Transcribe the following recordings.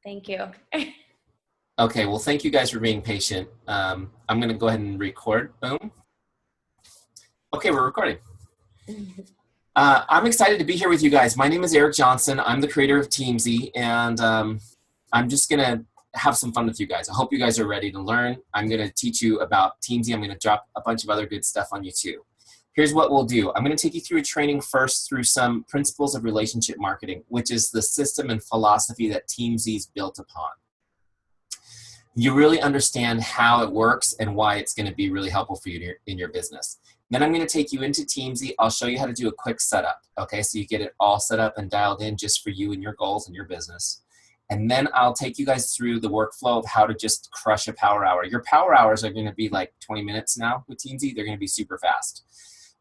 Thank you. Okay, well, thank you guys for being patient. I'm going to go ahead and record. Boom. Okay, we're recording. I'm excited to be here with you guys. My name is Eric Johnson. I'm the creator of Teamzy, and I'm just going to have some fun with you guys. I hope you guys are ready to learn. I'm going to teach you about Teamzy. I'm going to drop a bunch of other good stuff on you too. Here's what we'll do. I'm going to take you through a training first through some principles of relationship marketing, which is the system and philosophy that Teamzy is built upon. You really understand how it works and why it's going to be really helpful for you in your business. Then I'm going to take you into Teamzy. I'll show you how to do a quick setup, okay? So you get it all set up and dialed in just for you and your goals and your business. And then I'll take you guys through the workflow of how to just crush a power hour. Your power hours are going to be like 20 minutes now with Teamzy. They're going to be super fast.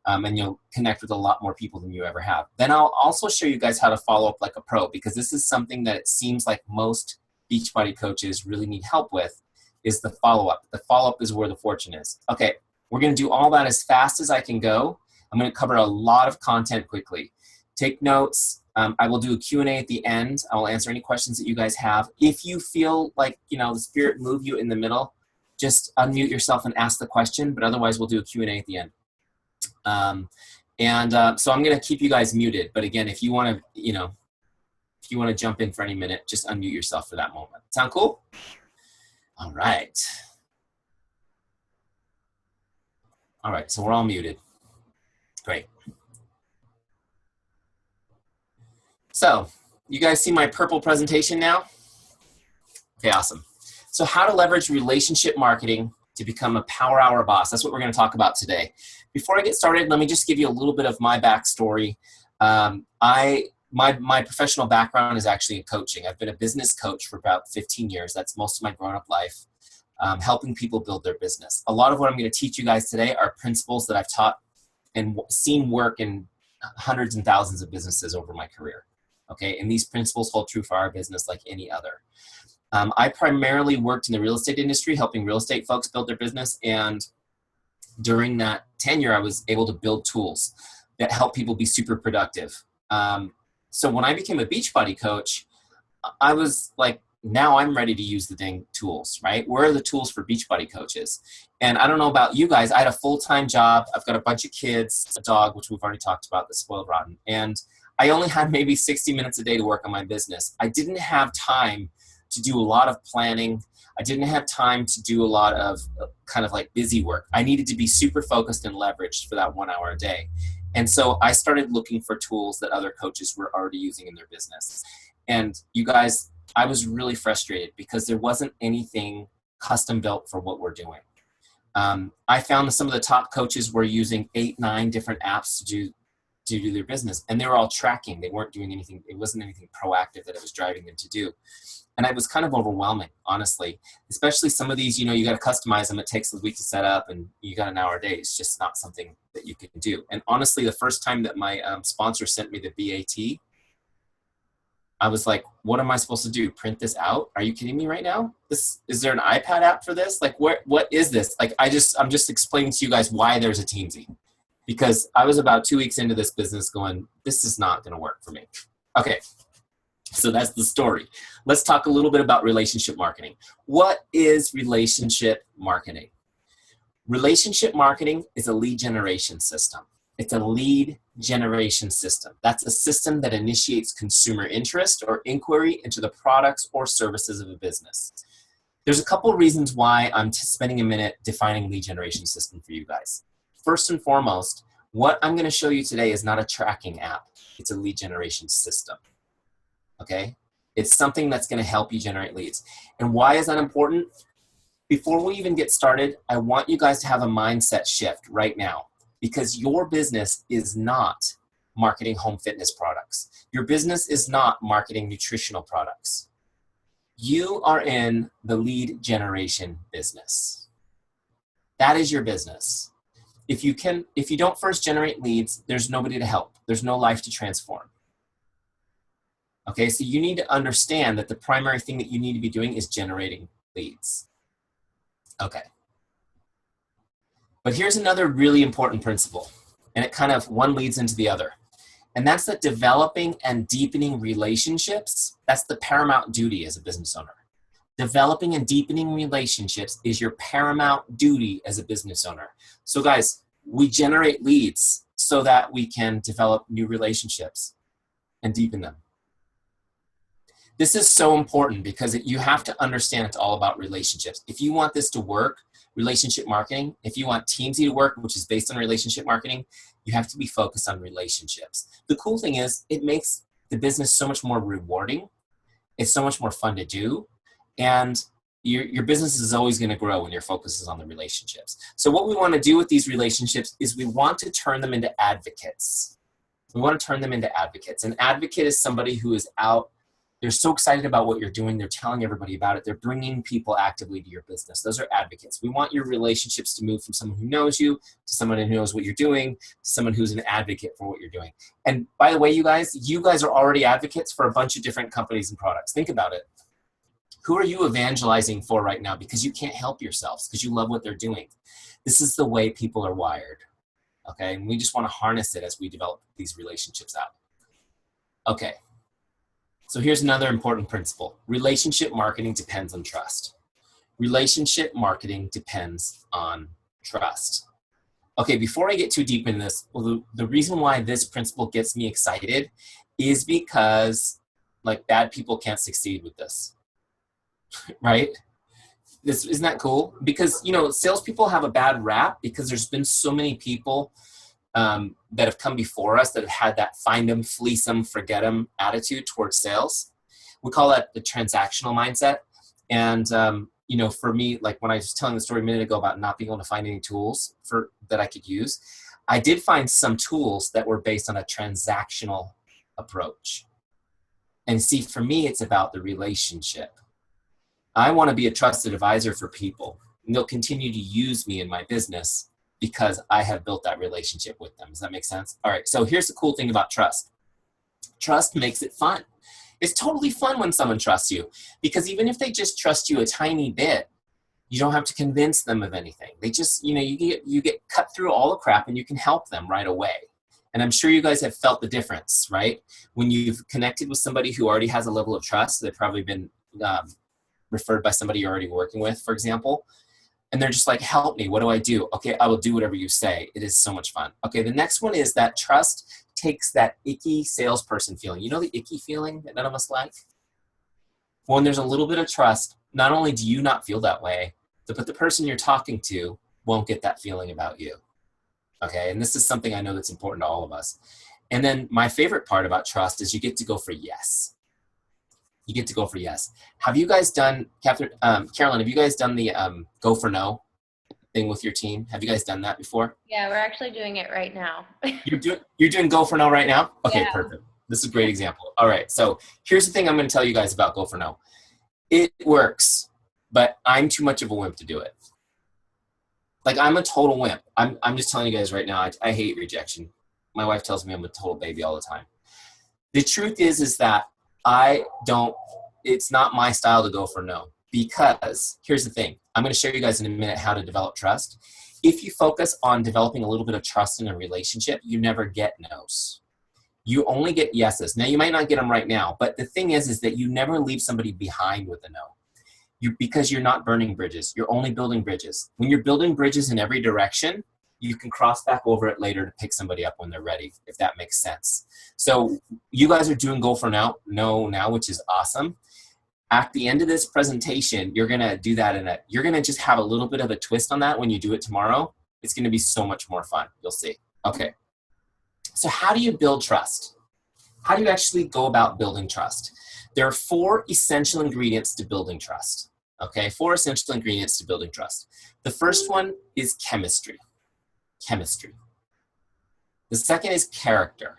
And you'll connect with a lot more people than you ever have. Then I'll also show you guys how to follow up like a pro, because this is something that it seems like most Beachbody coaches really need help with, is the follow-up. The follow-up is where the fortune is. Okay, we're going to do all that as fast as I can go. I'm going to cover a lot of content quickly. Take notes. I will do a Q&A at the end. I will answer any questions that you guys have. If you feel like, the spirit move you in the middle, just unmute yourself and ask the question, but otherwise we'll do a Q&A at the end. So I'm going to keep you guys muted, but again, if you want to, if you want to jump in for any minute, just unmute yourself for that moment. Sound cool? All right. All right, so we're all muted. Great. So, you guys see my purple presentation now? Okay, awesome. So how to leverage relationship marketing to become a power hour boss. That's what we're going to talk about today. Before I get started, let me just give you a little bit of my backstory. My professional background is actually in coaching. I've been a business coach for about 15 years. That's most of my grown-up life, helping people build their business. A lot of what I'm going to teach you guys today are principles that I've taught and seen work in hundreds and thousands of businesses over my career. Okay, and these principles hold true for our business like any other. I primarily worked in the real estate industry, helping real estate folks build their business, and during that tenure, I was able to build tools that help people be super productive. So when I became a Beachbody coach, I was like, now I'm ready to use the dang tools, right? Where are the tools for Beachbody coaches? And I don't know about you guys, I had a full-time job. I've got a bunch of kids, a dog, which we've already talked about, that's spoiled rotten. And I only had maybe 60 minutes a day to work on my business. I didn't have time to do a lot of planning. I didn't have time to do a lot of kind of like busy work. I needed to be super focused and leveraged for that 1 hour a day. And so I started looking for tools that other coaches were already using in their business. And you guys, I was really frustrated because there wasn't anything custom built for what we're doing. I found that some of the top coaches were using 8, 9 different apps to do their business, and they were all tracking. They weren't doing anything. It wasn't anything proactive that it was driving them to do. And it was kind of overwhelming, honestly, especially some of these, you got to customize them. It takes a week to set up and you got an hour a day. It's just not something that you can do. And honestly, the first time that my sponsor sent me the BAT, I was like, what am I supposed to do? Print this out? Are you kidding me right now? Is there an iPad app for this? Like, what is this? Like, I'm just explaining to you guys why there's a Teamzy, because I was about 2 weeks into this business going, this is not going to work for me. Okay. So that's the story. Let's talk a little bit about relationship marketing. What is relationship marketing? Relationship marketing is a lead generation system. It's a lead generation system. That's a system that initiates consumer interest or inquiry into the products or services of a business. There's a couple of reasons why I'm spending a minute defining lead generation system for you guys. First and foremost, what I'm going to show you today is not a tracking app. It's a lead generation system. Okay? It's something that's going to help you generate leads. And why is that important? Before we even get started, I want you guys to have a mindset shift right now, because your business is not marketing home fitness products. Your business is not marketing nutritional products. You are in the lead generation business. That is your business. If you don't first generate leads, there's nobody to help. There's no life to transform. Okay, so you need to understand that the primary thing that you need to be doing is generating leads. Okay. But here's another really important principle, and it kind of one leads into the other. And that's that developing and deepening relationships, that's the paramount duty as a business owner. Developing and deepening relationships is your paramount duty as a business owner. So guys, we generate leads so that we can develop new relationships and deepen them. This is so important because you have to understand it's all about relationships. If you want this to work, relationship marketing, if you want Teamzy to work, which is based on relationship marketing, you have to be focused on relationships. The cool thing is it makes the business so much more rewarding. It's so much more fun to do. And your business is always going to grow when your focus is on the relationships. So what we want to do with these relationships is we want to turn them into advocates. We want to turn them into advocates. An advocate is somebody who is out. They're so excited about what you're doing. They're telling everybody about it. They're bringing people actively to your business. Those are advocates. We want your relationships to move from someone who knows you to someone who knows what you're doing to someone who's an advocate for what you're doing. And by the way, you guys are already advocates for a bunch of different companies and products. Think about it. Who are you evangelizing for right now because you can't help yourselves, because you love what they're doing? This is the way people are wired, okay? And we just want to harness it as we develop these relationships out. Okay, so here's another important principle. Relationship marketing depends on trust. Relationship marketing depends on trust. Okay, before I get too deep in this, well, the reason why this principle gets me excited is because like bad people can't succeed with this. Right? Isn't that cool? Because, you know, salespeople have a bad rap because there's been so many people that have come before us that have had that find them, fleece them, forget them attitude towards sales. We call that the transactional mindset. And, you know, for me, like when I was telling the story a minute ago about not being able to find any tools that I could use, I did find some tools that were based on a transactional approach. And see, for me, it's about the relationship. I want to be a trusted advisor for people, and they'll continue to use me in my business because I have built that relationship with them. Does that make sense? All right, so here's the cool thing about trust. Trust makes it fun. It's totally fun when someone trusts you, because even if they just trust you a tiny bit, you don't have to convince them of anything. They just, you know, you get cut through all the crap and you can help them right away. And I'm sure you guys have felt the difference, right? When you've connected with somebody who already has a level of trust, they've probably been referred by somebody you're already working with, for example, and they're just like, help me, what do I do? Okay, I will do whatever you say. It is so much fun. Okay, the next one is that trust takes that icky salesperson feeling. You know the icky feeling that none of us like? When there's a little bit of trust, not only do you not feel that way, but the person you're talking to won't get that feeling about you. Okay, and this is something I know that's important to all of us. And then my favorite part about trust is you get to go for yes. You get to go for yes. Have you guys done, Carolyn, have you guys done the go for no thing with your team? Have you guys done that before? Yeah, we're actually doing it right now. You're doing go for no right now? Okay, Yeah. perfect. This is a great example. All right, so here's the thing I'm going to tell you guys about go for no. It works, but I'm too much of a wimp to do it. Like, I'm a total wimp. I'm just telling you guys right now, I hate rejection. My wife tells me I'm a total baby all the time. The truth is that it's not my style to go for no, because here's the thing. I'm going to show you guys in a minute how to develop trust. If you focus on developing a little bit of trust in a relationship, you never get no's. You only get yeses. Now, you might not get them right now, but the thing is that you never leave somebody behind with a no. Because you're not burning bridges. You're only building bridges. When you're building bridges in every direction, you can cross back over it later to pick somebody up when they're ready, if that makes sense. So you guys are doing go for no now, which is awesome. At the end of this presentation, you're going to do that you're going to just have a little bit of a twist on that when you do it tomorrow. It's going to be so much more fun. You'll see. Okay. So how do you build trust? How do you actually go about building trust? There are 4 essential ingredients to building trust. Okay, 4 essential ingredients to building trust. The first one is chemistry. Chemistry. The second is character.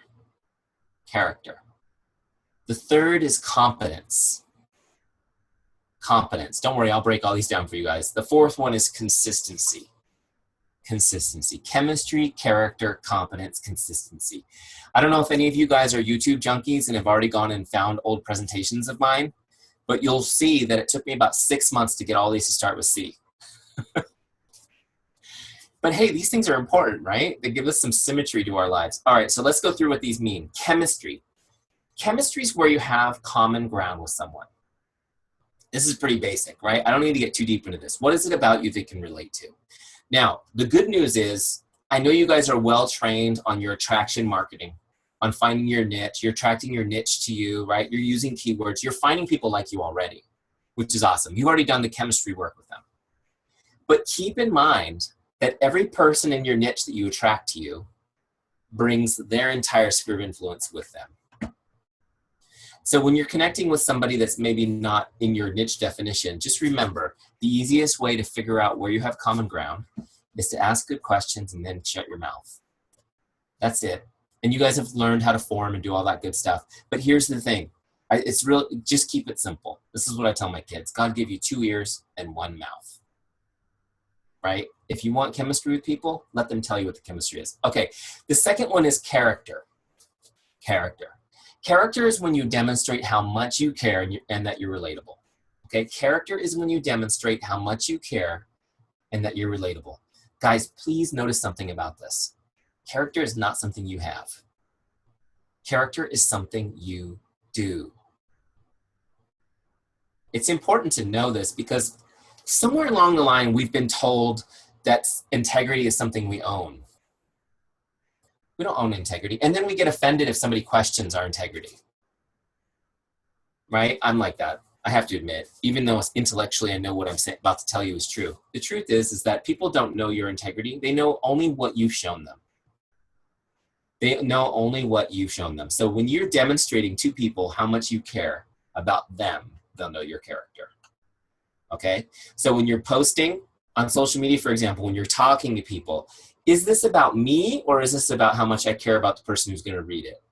Character. The third is competence. Competence. Don't worry, I'll break all these down for you guys. The fourth one is consistency. Consistency. Chemistry, character, competence, consistency. I don't know if any of you guys are YouTube junkies and have already gone and found old presentations of mine, but you'll see that it took me about 6 months to get all these to start with C. But hey, these things are important, right? They give us some symmetry to our lives. All right, so let's go through what these mean. Chemistry. Chemistry is where you have common ground with someone. This is pretty basic, right? I don't need to get too deep into this. What is it about you they can relate to? Now, the good news is, I know you guys are well trained on your attraction marketing, on finding your niche. You're attracting your niche to you, right? You're using keywords. You're finding people like you already, which is awesome. You've already done the chemistry work with them. But keep in mind that every person in your niche that you attract to you brings their entire sphere of influence with them. So when you're connecting with somebody that's maybe not in your niche definition, just remember the easiest way to figure out where you have common ground is to ask good questions and then shut your mouth. That's it. And you guys have learned how to form and do all that good stuff. But here's the thing. It's real. Just keep it simple. This is what I tell my kids. God gave you 2 ears and 1 mouth. Right? If you want chemistry with people, let them tell you what the chemistry is. Okay. The second one is character. Character. Character is when you demonstrate how much you care and that you're relatable. Okay. Character is when you demonstrate how much you care and that you're relatable. Guys, please notice something about this. Character is not something you have. Character is something you do. It's important to know this because somewhere along the line, we've been told that integrity is something we own. We don't own integrity. And then we get offended if somebody questions our integrity. Right? I'm like that. I have to admit, even though intellectually I know what I'm about to tell you is true. The truth is that people don't know your integrity. They know only what you've shown them. They know only what you've shown them. So when you're demonstrating to people how much you care about them, they'll know your character. Okay? So when you're posting on social media, for example, when you're talking to people, is this about me or is this about how much I care about the person who's going to read it?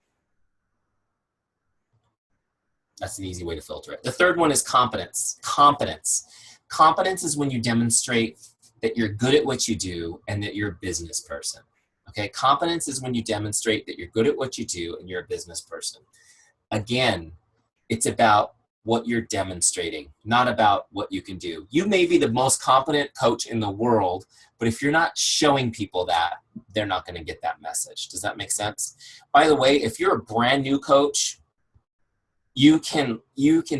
That's an easy way to filter it. The third one is competence. Competence. Competence is when you demonstrate that you're good at what you do and that you're a business person. Okay, competence is when you demonstrate that you're good at what you do and you're a business person. Again, it's about what you're demonstrating, not about what you can do. You may be the most competent coach in the world, but if you're not showing people that, they're not going to get that message. Does that make sense? By the way, if you're a brand new coach, you can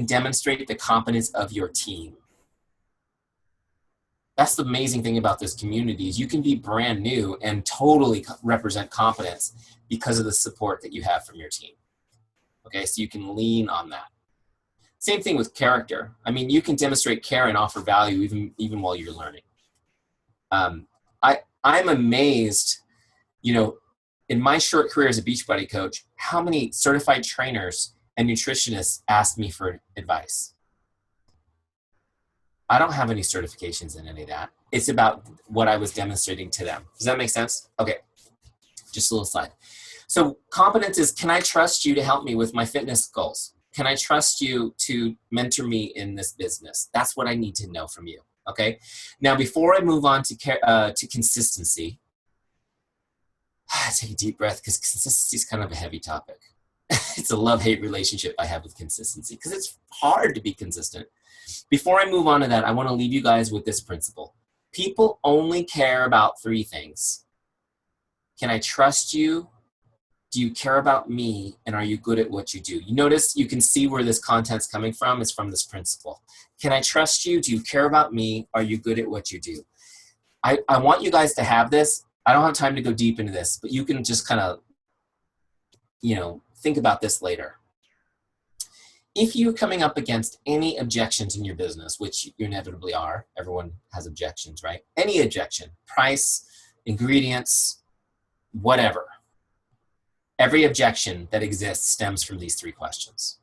demonstrate the competence of your team. That's the amazing thing about this community is you can be brand new and totally represent competence because of the support that you have from your team. Okay, so you can lean on that. Same thing with character. I mean, you can demonstrate care and offer value even while you're learning. I'm amazed, in my short career as a Beachbody coach, how many certified trainers and nutritionists asked me for advice. I don't have any certifications in any of that. It's about what I was demonstrating to them. Does that make sense? Okay, just a little slide. So competence is, can I trust you to help me with my fitness goals? Can I trust you to mentor me in this business? That's what I need to know from you, okay? Now, before I move on to consistency, take a deep breath because consistency is kind of a heavy topic. It's a love-hate relationship I have with consistency because it's hard to be consistent. Before I move on to that, I want to leave you guys with this principle. People only care about 3 things. Can I trust you? Do you care about me? And are you good at what you do? You notice you can see where this content's coming from. It's from this principle. Can I trust you? Do you care about me? Are you good at what you do? I want you guys to have this. I don't have time to go deep into this, but you can just kind of, think about this later. If you're coming up against any objections in your business, which you inevitably are, everyone has objections, right? Any objection, price, ingredients, whatever. Every objection that exists stems from these 3 questions.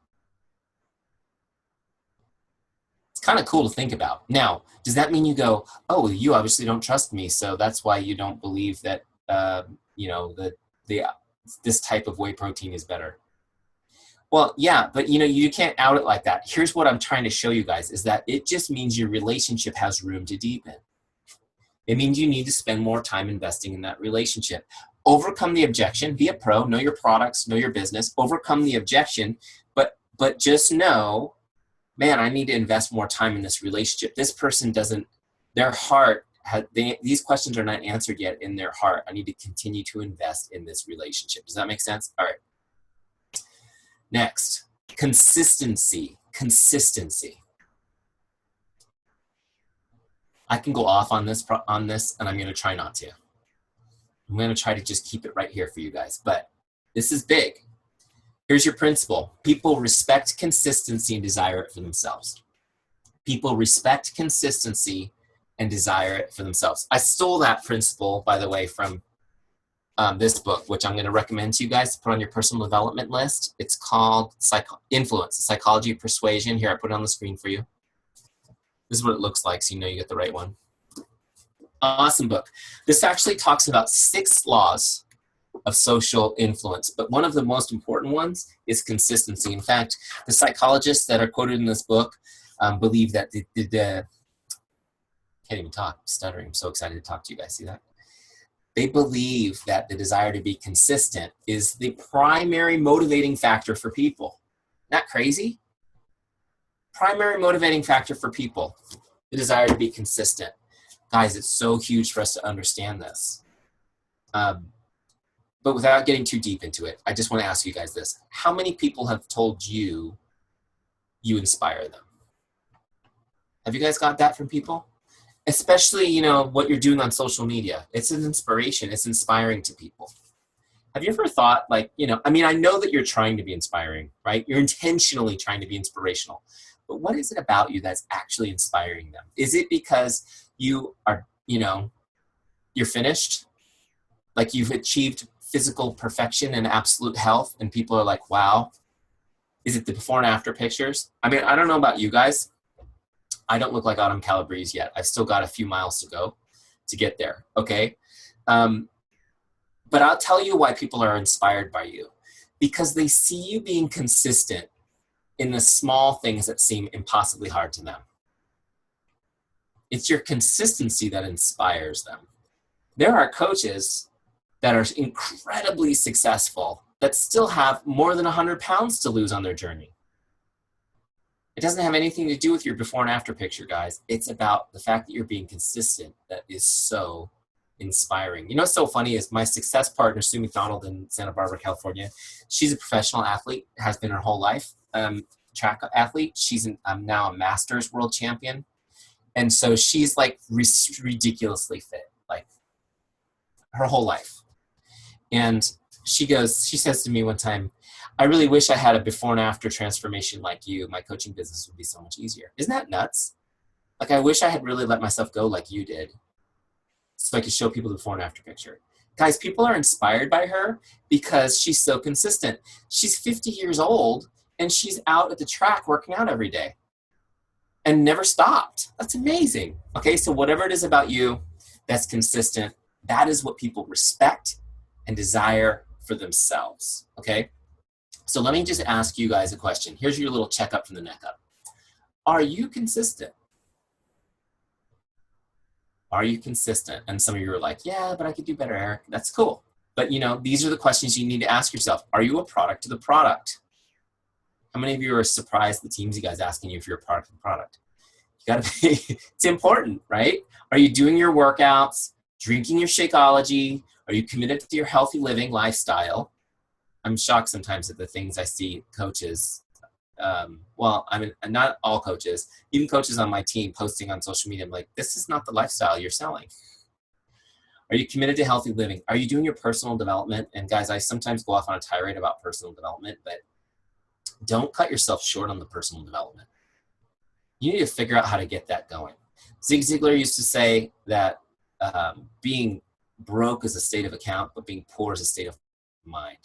It's kind of cool to think about. Now, does that mean you go, oh, you obviously don't trust me, so that's why you don't believe that, this type of whey protein is better? Well, yeah, but you can't out it like that. Here's what I'm trying to show you guys is that it just means your relationship has room to deepen. It means you need to spend more time investing in that relationship. Overcome the objection, be a pro, know your products, know your business, overcome the objection, but just know, man, I need to invest more time in this relationship. This person their heart these questions are not answered yet in their heart. I need to continue to invest in this relationship. Does that make sense? All right. Next, consistency. Consistency. I can go off on this, and I'm going to try not to. I'm going to try to just keep it right here for you guys, but this is big. Here's your principle. People respect consistency and desire it for themselves. People respect consistency and desire it for themselves. I stole that principle, by the way, from this book, which I'm going to recommend to you guys to put on your personal development list. It's called Influence, the Psychology of Persuasion. Here, I put it on the screen for you. This is what it looks like, so you know you get the right one. Awesome book. This actually talks about 6 laws of social influence, but one of the most important ones is consistency. In fact, the psychologists that are quoted in this book believe that can't even talk, stuttering. I'm so excited to talk to you guys. See that? They believe that the desire to be consistent is the primary motivating factor for people. Isn't that crazy? Primary motivating factor for people, the desire to be consistent. Guys, it's so huge for us to understand this. But without getting too deep into it, I just want to ask you guys this. How many people have told you you inspire them? Have you guys got that from people? Especially, you know, what you're doing on social media. It's an inspiration. It's inspiring to people. Have you ever thought, like, you know, I mean, I know that you're trying to be inspiring, right? You're intentionally trying to be inspirational. But what is it about you that's actually inspiring them? Is it because you are, you know, you're finished? Like you've achieved physical perfection and absolute health and people are like, wow. Is it the before and after pictures? I mean, I don't know about you guys. I don't look like Autumn Calabrese yet. I've still got a few miles to go to get there, okay? But I'll tell you why people are inspired by you. Because they see you being consistent in the small things that seem impossibly hard to them. It's your consistency that inspires them. There are coaches that are incredibly successful that still have more than 100 pounds to lose on their journey. It doesn't have anything to do with your before and after picture, guys. It's about the fact that you're being consistent that is so inspiring. You know what's so funny is my success partner, Sue McDonald in Santa Barbara, California, she's a professional athlete, has been her whole life, track athlete. She's now a masters world champion. And so she's like ridiculously fit, like her whole life. And she says to me one time, I really wish I had a before and after transformation like you. My coaching business would be so much easier. Isn't that nuts? Like, I wish I had really let myself go like you did so I could show people the before and after picture. Guys, people are inspired by her because she's so consistent. She's 50 years old and she's out at the track working out every day and never stopped. That's amazing. Okay, so whatever it is about you that's consistent, that is what people respect and desire for themselves, okay? So let me just ask you guys a question. Here's your little checkup from the neck up. Are you consistent? Are you consistent? And some of you are like, yeah, but I could do better, Eric. That's cool. But you know, these are the questions you need to ask yourself. Are you a product to the product? How many of you are surprised the Teamzy guy's asking you if you're a product to the product? You gotta be, it's important, right? Are you doing your workouts, drinking your Shakeology? Are you committed to your healthy living lifestyle? I'm shocked sometimes at the things I see coaches, well, I mean, not all coaches, even coaches on my team posting on social media. I'm like, this is not the lifestyle you're selling. Are you committed to healthy living? Are you doing your personal development? And guys, I sometimes go off on a tirade about personal development, but don't cut yourself short on the personal development. You need to figure out how to get that going. Zig Ziglar used to say that being broke is a state of account, but being poor is a state of mind.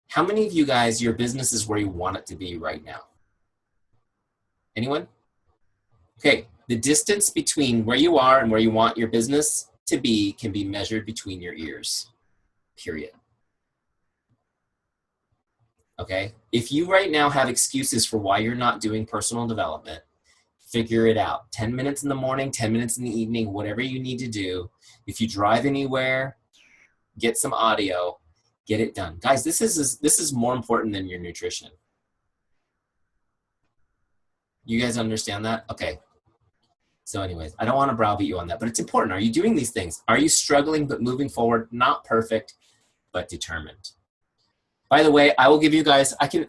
How many of you guys, your business is where you want it to be right now? Anyone? Okay, the distance between where you are and where you want your business to be can be measured between your ears, period. Okay, if you right now have excuses for why you're not doing personal development, figure it out. 10 minutes in the morning, 10 minutes in the evening, whatever you need to do. If you drive anywhere, get some audio. Get it done. Guys, this is more important than your nutrition. You guys understand that? Okay. So anyways, I don't want to browbeat you on that, but it's important. Are you doing these things? Are you struggling but moving forward? Not perfect, but determined. By the way, I will give you guys, I can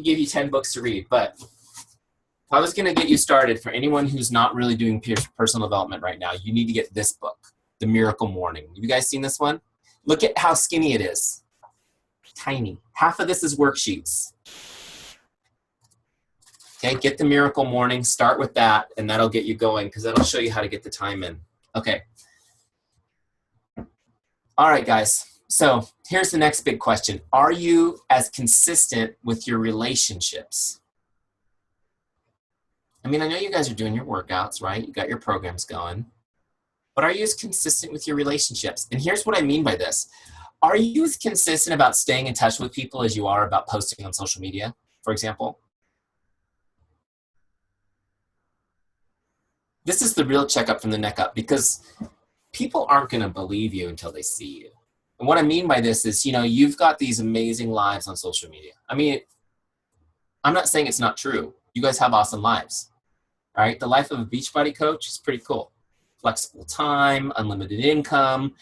give you 10 books to read, but if I was going to get you started, for anyone who's not really doing personal development right now, you need to get this book, The Miracle Morning. Have you guys seen this one? Look at how skinny it is. Tiny. Half of this is worksheets. Okay, get The Miracle Morning, start with that, and that'll get you going because that'll show you how to get the time in. Okay. All right, guys. So here's the next big question. Are you as consistent with your relationships? I mean, I know you guys are doing your workouts, right? You got your programs going. But are you as consistent with your relationships? And here's what I mean by this. Are you as consistent about staying in touch with people as you are about posting on social media, for example? This is the real checkup from the neck up, because people aren't going to believe you until they see you. And what I mean by this is, you know, you've got these amazing lives on social media. I mean, I'm not saying it's not true. You guys have awesome lives. All right, the life of a Beachbody coach is pretty cool. Flexible time, unlimited income,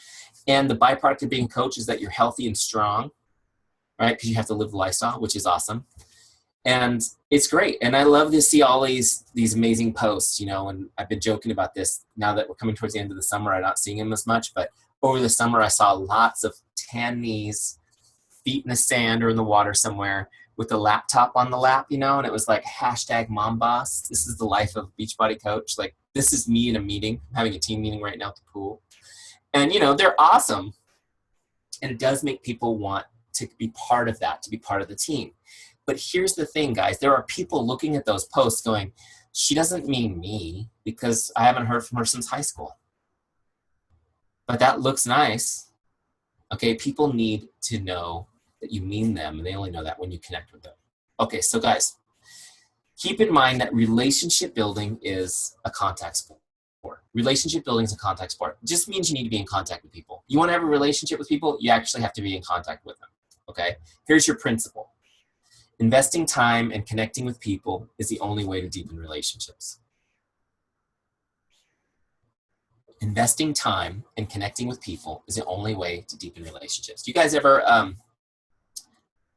and the byproduct of being a coach is that you're healthy and strong, right? Because you have to live the lifestyle, which is awesome. And it's great. And I love to see all these amazing posts, you know, and I've been joking about this now that we're coming towards the end of the summer. I'm not seeing them as much, but over the summer I saw lots of tan knees, feet in the sand or in the water somewhere with a laptop on the lap, you know, and it was like hashtag mom boss. This is the life of Beachbody coach. Like, this is me in a meeting. I'm having a team meeting right now at the pool. And, you know, they're awesome. And it does make people want to be part of that, to be part of the team. But here's the thing, guys. There are people looking at those posts going, she doesn't mean me because I haven't heard from her since high school. But that looks nice. Okay, people need to know that you mean them, and they only know that when you connect with them. Okay, so guys, keep in mind that relationship building is a contact sport. Relationship building is a contact sport. It just means you need to be in contact with people. You want to have a relationship with people, you actually have to be in contact with them. Okay, here's your principle. Investing time and connecting with people is the only way to deepen relationships. Investing time and connecting with people is the only way to deepen relationships. Do you guys ever, I'm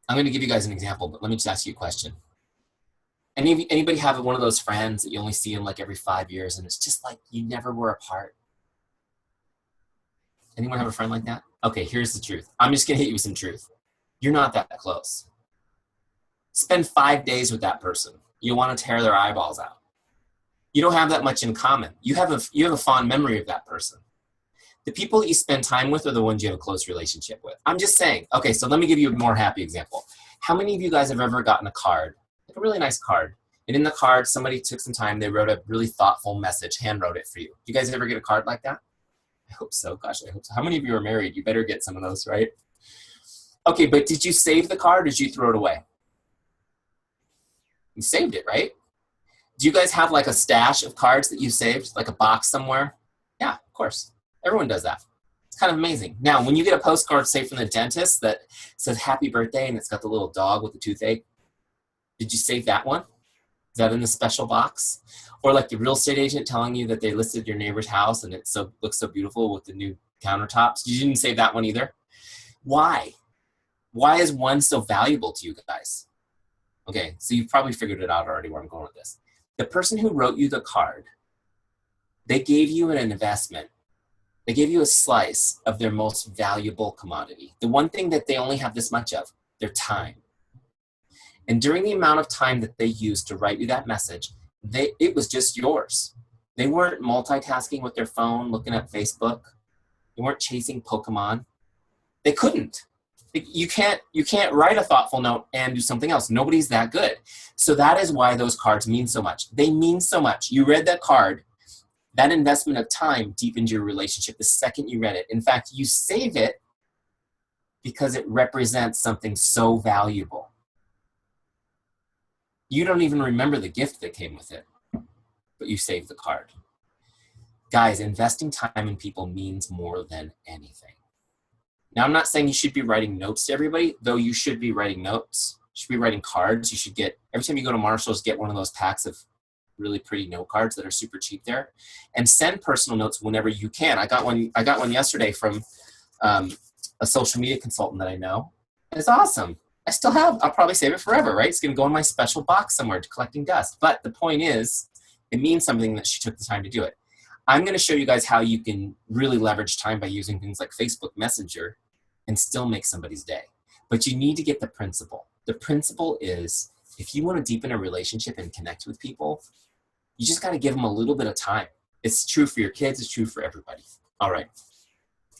going to give you guys an example, but let me just ask you a question. Anybody have one of those friends that you only see in like every 5 years and it's just like you never were apart? Anyone have a friend like that? Okay, here's the truth. I'm just going to hit you with some truth. You're not that close. Spend 5 days with that person. You want to tear their eyeballs out. You don't have that much in common. You have a fond memory of that person. The people that you spend time with are the ones you have a close relationship with. I'm just saying. Okay, so let me give you a more happy example. How many of you guys have ever gotten a card, like a really nice card, and in the card somebody took some time, they wrote a really thoughtful message, hand wrote it for you? You guys ever get a card like that? I hope so. Gosh, I hope so. How many of you are married? You better get some of those, right? Okay, but did you save the card or did you throw it away? You saved it, right? Do you guys have like a stash of cards that you saved, like a box somewhere? Yeah, of course. Everyone does that. It's kind of amazing. Now, when you get a postcard, say from the dentist that says happy birthday and it's got the little dog with the toothache, did you save that one? Is that in the special box? Or like the real estate agent telling you that they listed your neighbor's house and it looks so beautiful with the new countertops. You didn't save that one either. Why? Why is one so valuable to you guys? Okay, so you've probably figured it out already where I'm going with this. The person who wrote you the card, they gave you an investment. They gave you a slice of their most valuable commodity. The one thing that they only have this much of, their time. And during the amount of time that they used to write you that message, it was just yours. They weren't multitasking with their phone, looking at Facebook. They weren't chasing Pokemon. They couldn't. You can't write a thoughtful note and do something else. Nobody's that good. So that is why those cards mean so much. They mean so much. You read that card, that investment of time deepened your relationship the second you read it. In fact, you save it because it represents something so valuable. You don't even remember the gift that came with it, but you saved the card. Guys, investing time in people means more than anything. Now, I'm not saying you should be writing notes to everybody, though you should be writing notes. You should be writing cards. You should get, every time you go to Marshall's, get one of those packs of really pretty note cards that are super cheap there, and send personal notes whenever you can. I got one yesterday from a social media consultant that I know. It's awesome. I still have, I'll probably save it forever, right? It's going to go in my special box somewhere collecting dust. But the point is, it means something that she took the time to do it. I'm going to show you guys how you can really leverage time by using things like Facebook Messenger and still make somebody's day. But you need to get the principle. The principle is, if you want to deepen a relationship and connect with people, you just got to give them a little bit of time. It's true for your kids. It's true for everybody. All right.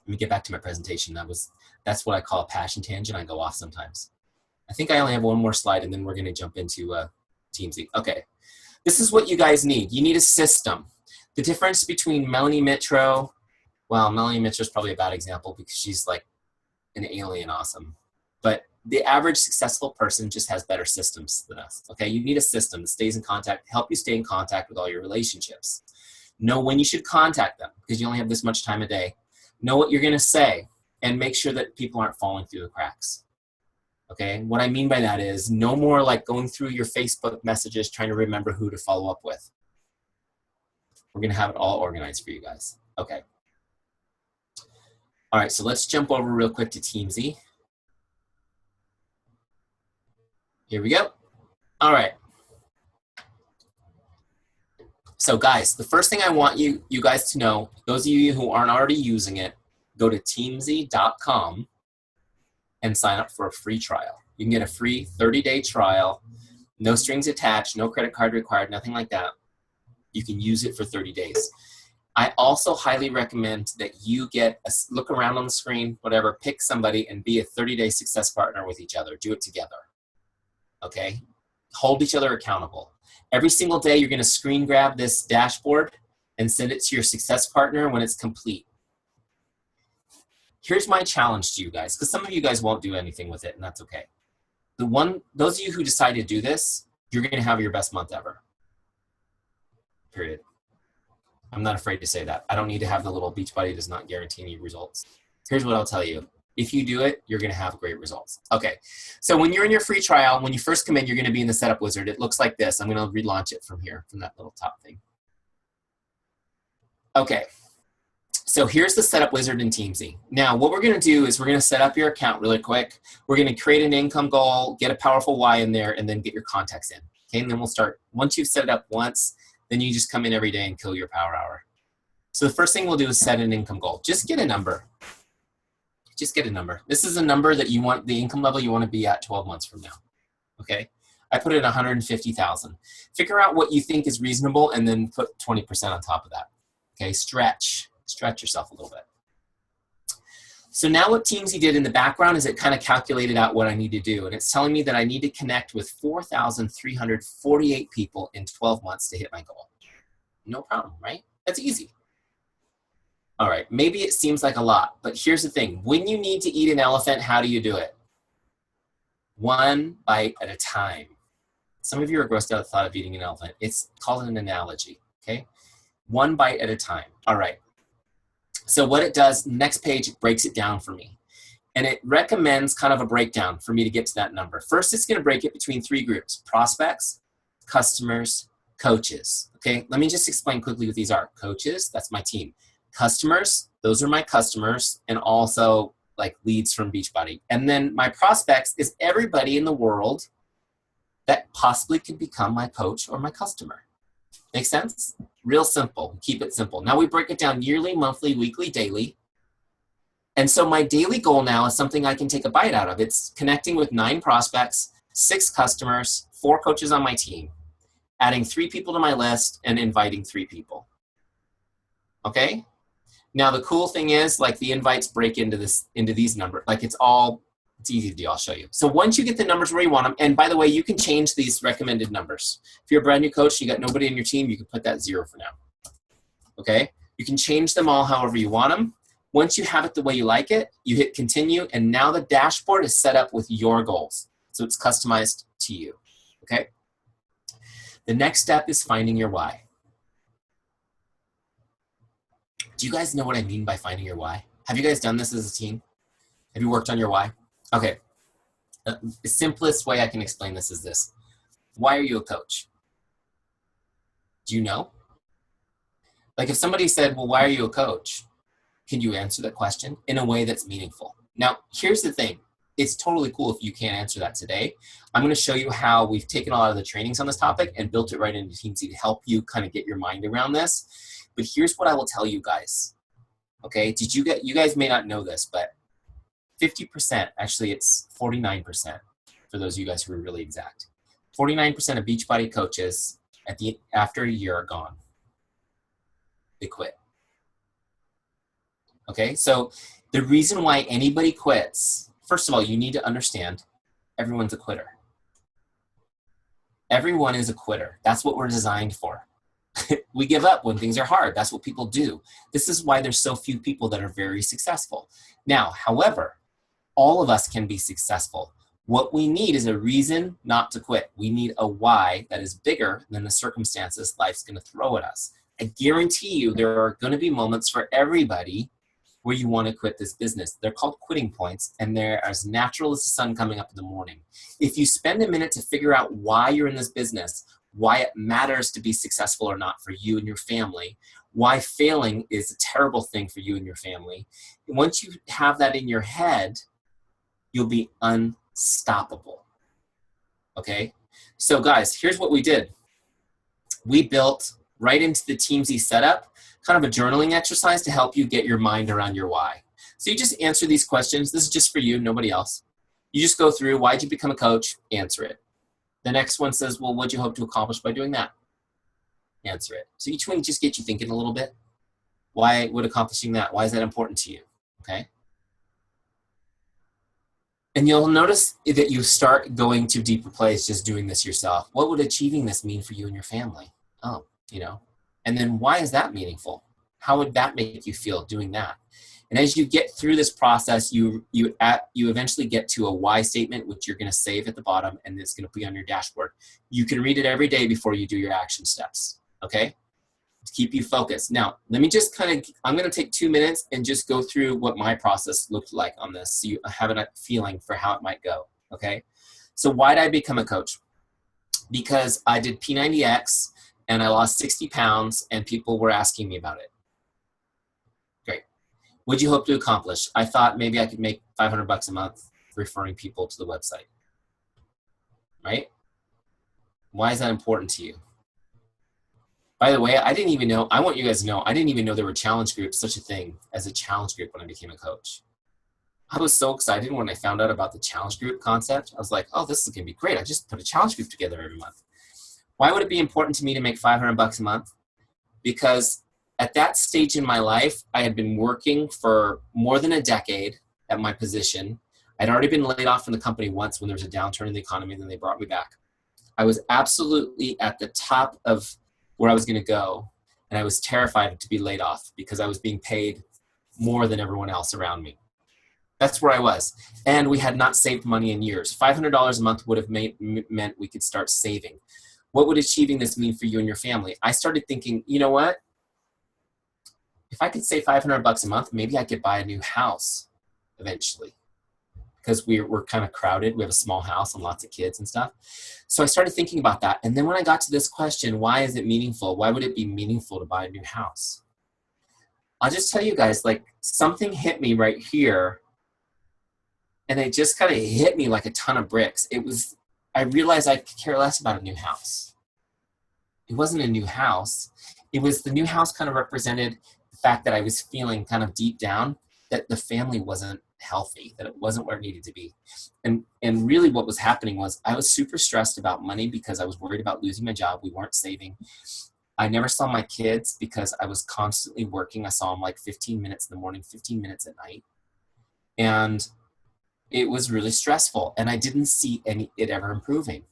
Let me get back to my presentation. That's what I call a passion tangent. I go off sometimes. I think I only have one more slide, and then we're going to jump into Teamzy. Okay. This is what you guys need. You need a system. The difference between Melanie Mitro, well, Melanie Mitro is probably a bad example because she's like an alien awesome. But the average successful person just has better systems than us. Okay, you need a system that stays in contact, help you stay in contact with all your relationships. Know when you should contact them because you only have this much time a day. Know what you're going to say and make sure that people aren't falling through the cracks. Okay, what I mean by that is no more like going through your Facebook messages trying to remember who to follow up with. We're going to have it all organized for you guys. Okay. All right, so let's jump over real quick to Teamzy. Here we go. All right. So guys, the first thing I want you guys to know, those of you who aren't already using it, go to teamzy.com and sign up for a free trial. You can get a free 30-day trial, no strings attached, no credit card required, nothing like that. You can use it for 30 days. I also highly recommend that you get a look around on the screen, whatever, pick somebody and be a 30-day success partner with each other. Do it together. Okay? Hold each other accountable. Every single day, you're going to screen grab this dashboard and send it to your success partner when it's complete. Here's my challenge to you guys, because some of you guys won't do anything with it, and that's okay. Those of you who decide to do this, you're going to have your best month ever. Period. I'm not afraid to say that. I don't need to have the little Beachbody does not guarantee any results. Here's what I'll tell you. If you do it, you're going to have great results. Okay, so when you're in your free trial, when you first come in, you're going to be in the setup wizard. It looks like this. I'm going to relaunch it from here, from that little top thing. Okay, so here's the setup wizard in Teamzy. Now, what we're going to do is we're going to set up your account really quick. We're going to create an income goal, get a powerful why in there, and then get your contacts in. Okay, and then we'll start. Once you've set it up once, then you just come in every day and kill your power hour. So the first thing we'll do is set an income goal. Just get a number. Just get a number. This is a number that you want, the income level you want to be at 12 months from now. Okay? I put it at 150,000. Figure out what you think is reasonable and then put 20% on top of that. Okay? Stretch yourself a little bit. So now what Teamzy did in the background is it kind of calculated out what I need to do. And it's telling me that I need to connect with 4,348 people in 12 months to hit my goal. No problem, right? That's easy. All right, maybe it seems like a lot, but here's the thing. When you need to eat an elephant, how do you do it? One bite at a time. Some of you are grossed out at the thought of eating an elephant. It's called an analogy, okay? One bite at a time. All right. So what it does, next page, it breaks it down for me. And it recommends kind of a breakdown for me to get to that number. First, it's going to break it between three groups: prospects, customers, coaches. Okay, let me just explain quickly what these are. Coaches, that's my team. Customers, those are my customers, and also like leads from Beachbody. And then my prospects is everybody in the world that possibly could become my coach or my customer. Make sense? Real simple. Keep it simple. Now we break it down yearly, monthly, weekly, daily. And so my daily goal now is something I can take a bite out of. It's connecting with 9 prospects, 6 customers, 4 coaches on my team, adding 3 people to my list, and inviting 3 people. Okay? Now the cool thing is, like, the invites break into these numbers. Like, it's easy to do. I'll show you. So once you get the numbers where you want them, and by the way, you can change these recommended numbers. If you're a brand new coach, you got nobody in your team, you can put that 0 for now. Okay? You can change them all however you want them. Once you have it the way you like it, you hit continue, and now the dashboard is set up with your goals. So it's customized to you. Okay? The next step is finding your why. Do you guys know what I mean by finding your why? Have you guys done this as a team? Have you worked on your why? Okay. The simplest way I can explain this is this. Why are you a coach? Do you know? Like if somebody said, well, why are you a coach? Can you answer that question in a way that's meaningful? Now, here's the thing. It's totally cool if you can't answer that today. I'm going to show you how we've taken a lot of the trainings on this topic and built it right into Teamzy to help you kind of get your mind around this. But here's what I will tell you guys. Okay, you guys may not know this, but 50%, actually it's 49% for those of you guys who are really exact. 49% of Beachbody coaches after a year are gone. They quit. Okay, so the reason why anybody quits, first of all, you need to understand everyone's a quitter. Everyone is a quitter. That's what we're designed for. We give up when things are hard. That's what people do. This is why there's so few people that are very successful. Now, however, all of us can be successful. What we need is a reason not to quit. We need a why that is bigger than the circumstances life's going to throw at us. I guarantee you there are going to be moments for everybody where you want to quit this business. They're called quitting points, and they're as natural as the sun coming up in the morning. If you spend a minute to figure out why you're in this business, why it matters to be successful or not for you and your family, why failing is a terrible thing for you and your family, once you have that in your head, you'll be unstoppable. Okay? So guys, here's what we did. We built right into the Teamzy setup kind of a journaling exercise to help you get your mind around your why. So you just answer these questions. This is just for you, nobody else. You just go through, why'd you become a coach? Answer it. The next one says, well, what'd you hope to accomplish by doing that? Answer it. So each one just gets you thinking a little bit. Why would accomplishing that? Why is that important to you? Okay. And you'll notice that you start going to deeper place just doing this yourself. What would achieving this mean for you and your family? Oh, you know. And then why is that meaningful? How would that make you feel doing that? And as you get through this process, you eventually get to a why statement, which you're going to save at the bottom, and it's going to be on your dashboard. You can read it every day before you do your action steps, okay? To keep you focused. Now, let me just I'm going to take 2 minutes and just go through what my process looked like on this so you have a feeling for how it might go, okay? So why did I become a coach? Because I did P90X, and I lost 60 pounds, and people were asking me about it. Great. What'd you hope to accomplish? I thought maybe I could make $500 a month referring people to the website. Right? Why is that important to you? By the way, I didn't even know, I want you guys to know, I didn't even know there were challenge groups, such a thing as a challenge group when I became a coach. I was so excited when I found out about the challenge group concept. I was like, oh, this is going to be great. I just put a challenge group together every month. Why would it be important to me to make $500 a month? Because at that stage in my life, I had been working for more than a decade at my position. I'd already been laid off from the company once when there was a downturn in the economy, and then they brought me back. I was absolutely at the top of where I was going to go, and I was terrified to be laid off because I was being paid more than everyone else around me. That's where I was. And we had not saved money in years. $500 a month would have meant we could start saving. What would achieving this mean for you and your family? I started thinking, you know what? If I could save $500 a month, maybe I could buy a new house eventually, because we're kind of crowded. We have a small house and lots of kids and stuff. So I started thinking about that. And then when I got to this question, why is it meaningful? Why would it be meaningful to buy a new house? I'll just tell you guys, like something hit me right here, and it just kind of hit me like a ton of bricks. I realized I could care less about a new house. It wasn't a new house. It was the new house kind of represented the fact that I was feeling kind of deep down that the family wasn't healthy, that it wasn't where it needed to be. And really what was happening was I was super stressed about money because I was worried about losing my job. We weren't saving. I never saw my kids because I was constantly working. I saw them like 15 minutes in the morning, 15 minutes at night. And it was really stressful, and I didn't see it ever improving.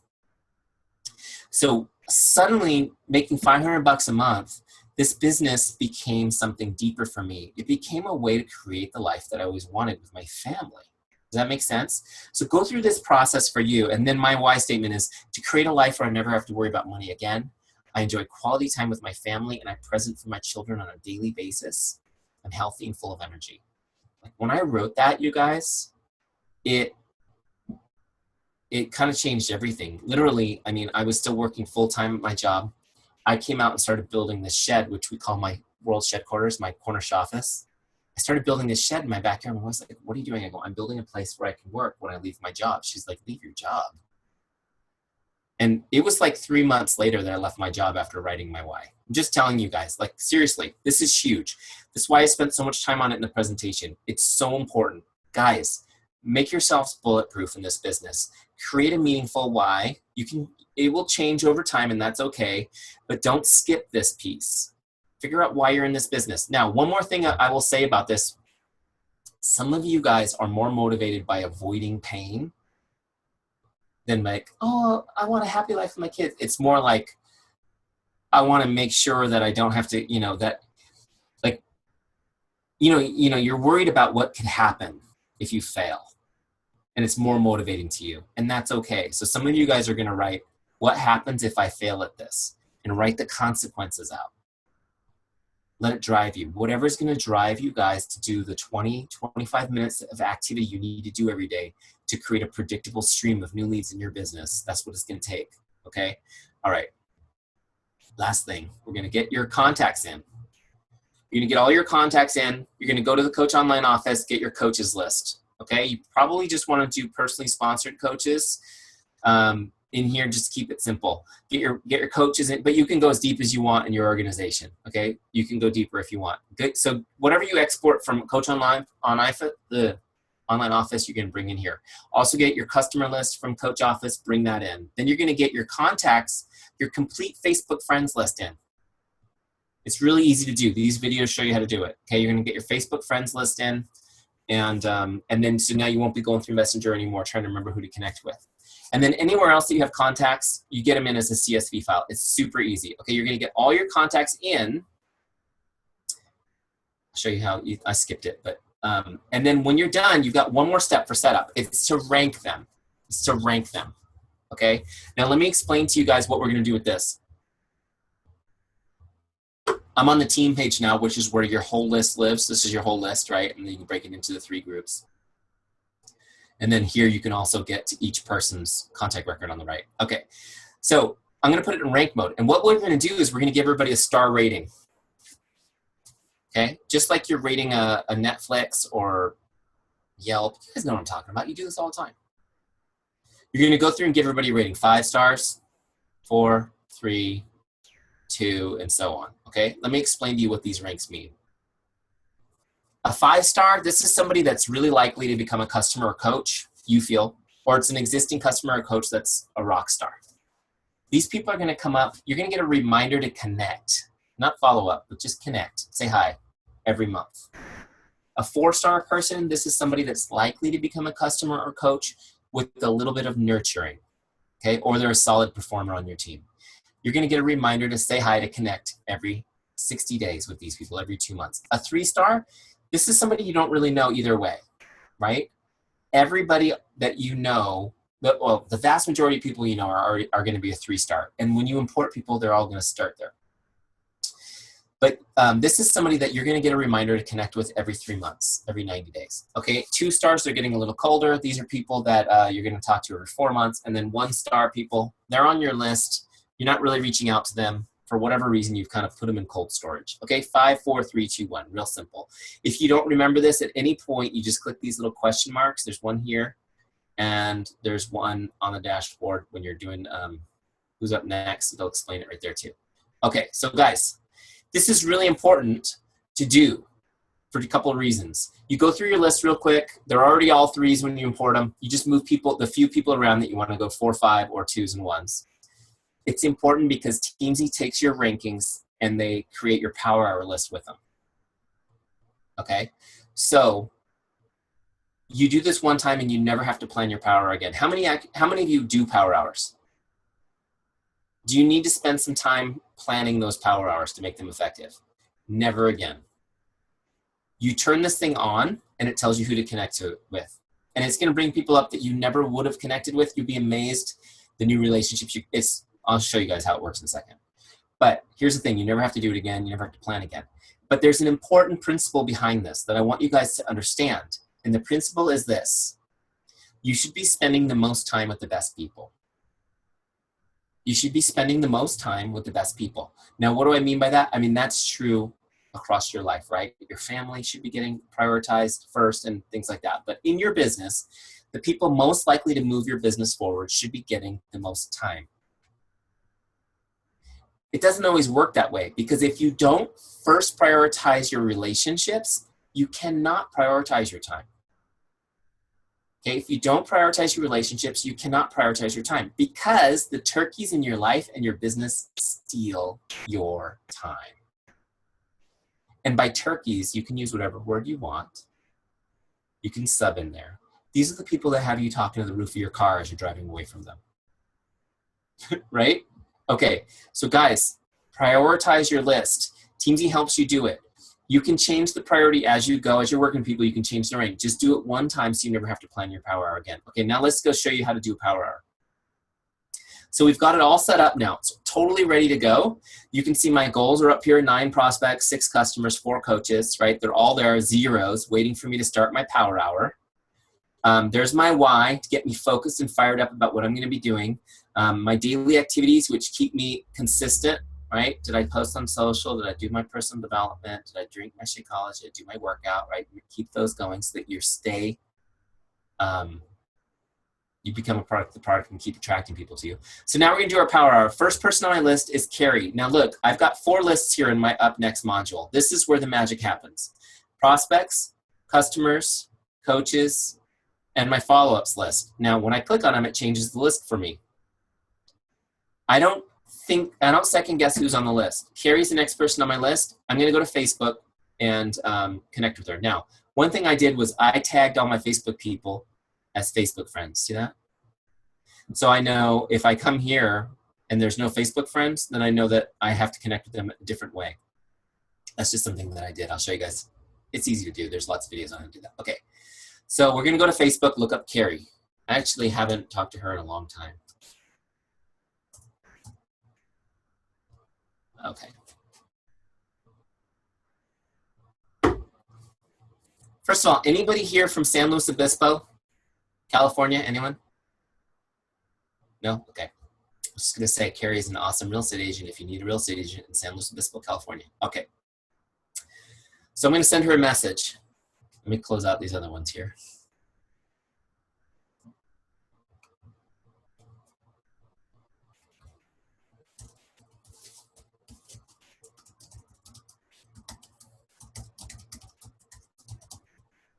So suddenly making $500 a month, this business became something deeper for me. It became a way to create the life that I always wanted with my family. Does that make sense? So go through this process for you. And then my why statement is to create a life where I never have to worry about money again. I enjoy quality time with my family, and I'm present for my children on a daily basis. I'm healthy and full of energy. Like when I wrote that, you guys, it kind of changed everything. Literally, I mean, I was still working full-time at my job. I came out and started building this shed, which we call my world shed quarters, my cornish office. I started building this shed in my backyard, and I was like, what are you doing? I go, I'm building a place where I can work when I leave my job. She's like, leave your job. And it was like 3 months later that I left my job after writing my why. I'm just telling you guys, like, seriously, this is huge. This is why I spent so much time on it in the presentation. It's so important. Guys, make yourselves bulletproof in this business. Create a meaningful why. It will change over time, and that's okay, but don't skip this piece. Figure out why you're in this business. Now, one more thing I will say about this. Some of you guys are more motivated by avoiding pain than like, oh, I want a happy life for my kids. It's more like, I want to make sure that I don't have to, that like, you're worried about what could happen if you fail. And it's more motivating to you. And that's okay. So some of you guys are going to write, what happens if I fail at this? And write the consequences out. Let it drive you. Whatever's going to drive you guys to do the 20, 25 minutes of activity you need to do every day to create a predictable stream of new leads in your business. That's what it's going to take. Okay? All right. Last thing, we're going to get your contacts in. You're going to get all your contacts in. You're going to go to the Coach Online office, get your coaches list. Okay? You probably just want to do personally sponsored coaches. In here, just keep it simple. Get your coaches in, but you can go as deep as you want in your organization. Okay, you can go deeper if you want. Good. So whatever you export from Coach Online on the online office, you're going to bring in here. Also get your customer list from Coach Office. Bring that in. Then you're going to get your contacts, your complete Facebook friends list in. It's really easy to do. These videos show you how to do it. Okay, you're going to get your Facebook friends list in, and then so now you won't be going through Messenger anymore, trying to remember who to connect with. And then anywhere else that you have contacts, you get them in as a CSV file. It's super easy. Okay, you're going to get all your contacts in. I'll show you how. I skipped it, but and then when you're done, you've got one more step for setup. It's to rank them. It's to rank them. Okay. Now let me explain to you guys what we're going to do with this. I'm on the team page now, which is where your whole list lives. This is your whole list, right? And then you can break it into the 3 groups. And then here you can also get to each person's contact record on the right. Okay, so I'm going to put it in rank mode. And what we're going to do is we're going to give everybody a star rating. Okay, just like you're rating a Netflix or Yelp. You guys know what I'm talking about. You do this all the time. You're going to go through and give everybody a rating. 5 stars, 4, 3, 2, and so on. Okay, let me explain to you what these ranks mean. A 5-star, this is somebody that's really likely to become a customer or coach, you feel, or it's an existing customer or coach that's a rock star. These people are going to come up. You're going to get a reminder to connect, not follow up, but just connect, say hi every month. A 4-star person, this is somebody that's likely to become a customer or coach with a little bit of nurturing, okay, or they're a solid performer on your team. You're going to get a reminder to say hi, to connect every 60 days with these people, every 2 months. A 3-star, this is somebody you don't really know either way, right? Everybody that you know, well, the vast majority of people you know are going to be a 3-star. And when you import people, they're all going to start there. But this is somebody that you're going to get a reminder to connect with every 3 months, every 90 days. Okay, 2 stars, they're getting a little colder. These are people that you're going to talk to every 4 months. And then 1-star people, they're on your list. You're not really reaching out to them. For whatever reason, you've kind of put them in cold storage. Okay, 5, 4, 3, 2, 1, real simple. If you don't remember this at any point, you just click these little question marks. There's one here, and there's one on the dashboard when you're doing who's up next. It'll explain it right there too. Okay, so guys, this is really important to do for a couple of reasons. You go through your list real quick. They're already all 3s when you import them. You just move the few people around that you want to go 4, 5, or 2s and 1s. It's important because Teamzy takes your rankings and they create your power hour list with them. Okay, so you do this one time and you never have to plan your power hour again. How many of you do power hours? Do you need to spend some time planning those power hours to make them effective? Never again. You turn this thing on and it tells you who to connect with. And it's going to bring people up that you never would have connected with. You'll be amazed the new relationships I'll show you guys how it works in a second. But here's the thing, you never have to do it again, you never have to plan again. But there's an important principle behind this that I want you guys to understand. And the principle is this: you should be spending the most time with the best people. You should be spending the most time with the best people. Now, what do I mean by that? I mean, that's true across your life, right? Your family should be getting prioritized first and things like that. But in your business, the people most likely to move your business forward should be getting the most time. It doesn't always work that way, because if you don't first prioritize your relationships, you cannot prioritize your time. Okay, if you don't prioritize your relationships, you cannot prioritize your time, because the turkeys in your life and your business steal your time. And by turkeys, you can use whatever word you want. You can sub in there. These are the people that have you talking to the roof of your car as you're driving away from them. Right? Okay, so guys, prioritize your list. Teamzy helps you do it. You can change the priority as you go. As you're working with people, you can change the rank. Just do it one time so you never have to plan your power hour again. Okay, now let's go show you how to do a power hour. So we've got it all set up now. It's totally ready to go. You can see my goals are up here: 9 prospects, 6 customers, 4 coaches, right? They're all there, zeros, waiting for me to start my power hour. There's my why, to get me focused and fired up about what I'm going to be doing. My daily activities, which keep me consistent, right? Did I post on social? Did I do my personal development? Did I drink my Shakeology? Did I do my workout, right? You keep those going so that you stay, you become a product of the product and keep attracting people to you. So now we're going to do our power hour. First person on my list is Carrie. Now look, I've got 4 lists here in my up next module. This is where the magic happens. Prospects, customers, coaches, and my follow-ups list. Now, when I click on them, it changes the list for me. I don't second guess who's on the list. Carrie's the next person on my list. I'm going to go to Facebook and connect with her. Now, one thing I did was I tagged all my Facebook people as Facebook friends. See that? So I know if I come here and there's no Facebook friends, then I know that I have to connect with them a different way. That's just something that I did. I'll show you guys. It's easy to do. There's lots of videos on how to do that. Okay. So we're going to go to Facebook, look up Carrie. I actually haven't talked to her in a long time. Okay. First of all, anybody here from San Luis Obispo, California? Anyone? No? Okay. I'm just going to say Carrie is an awesome real estate agent if you need a real estate agent in San Luis Obispo, California. Okay. So I'm going to send her a message. Let me close out these other ones here.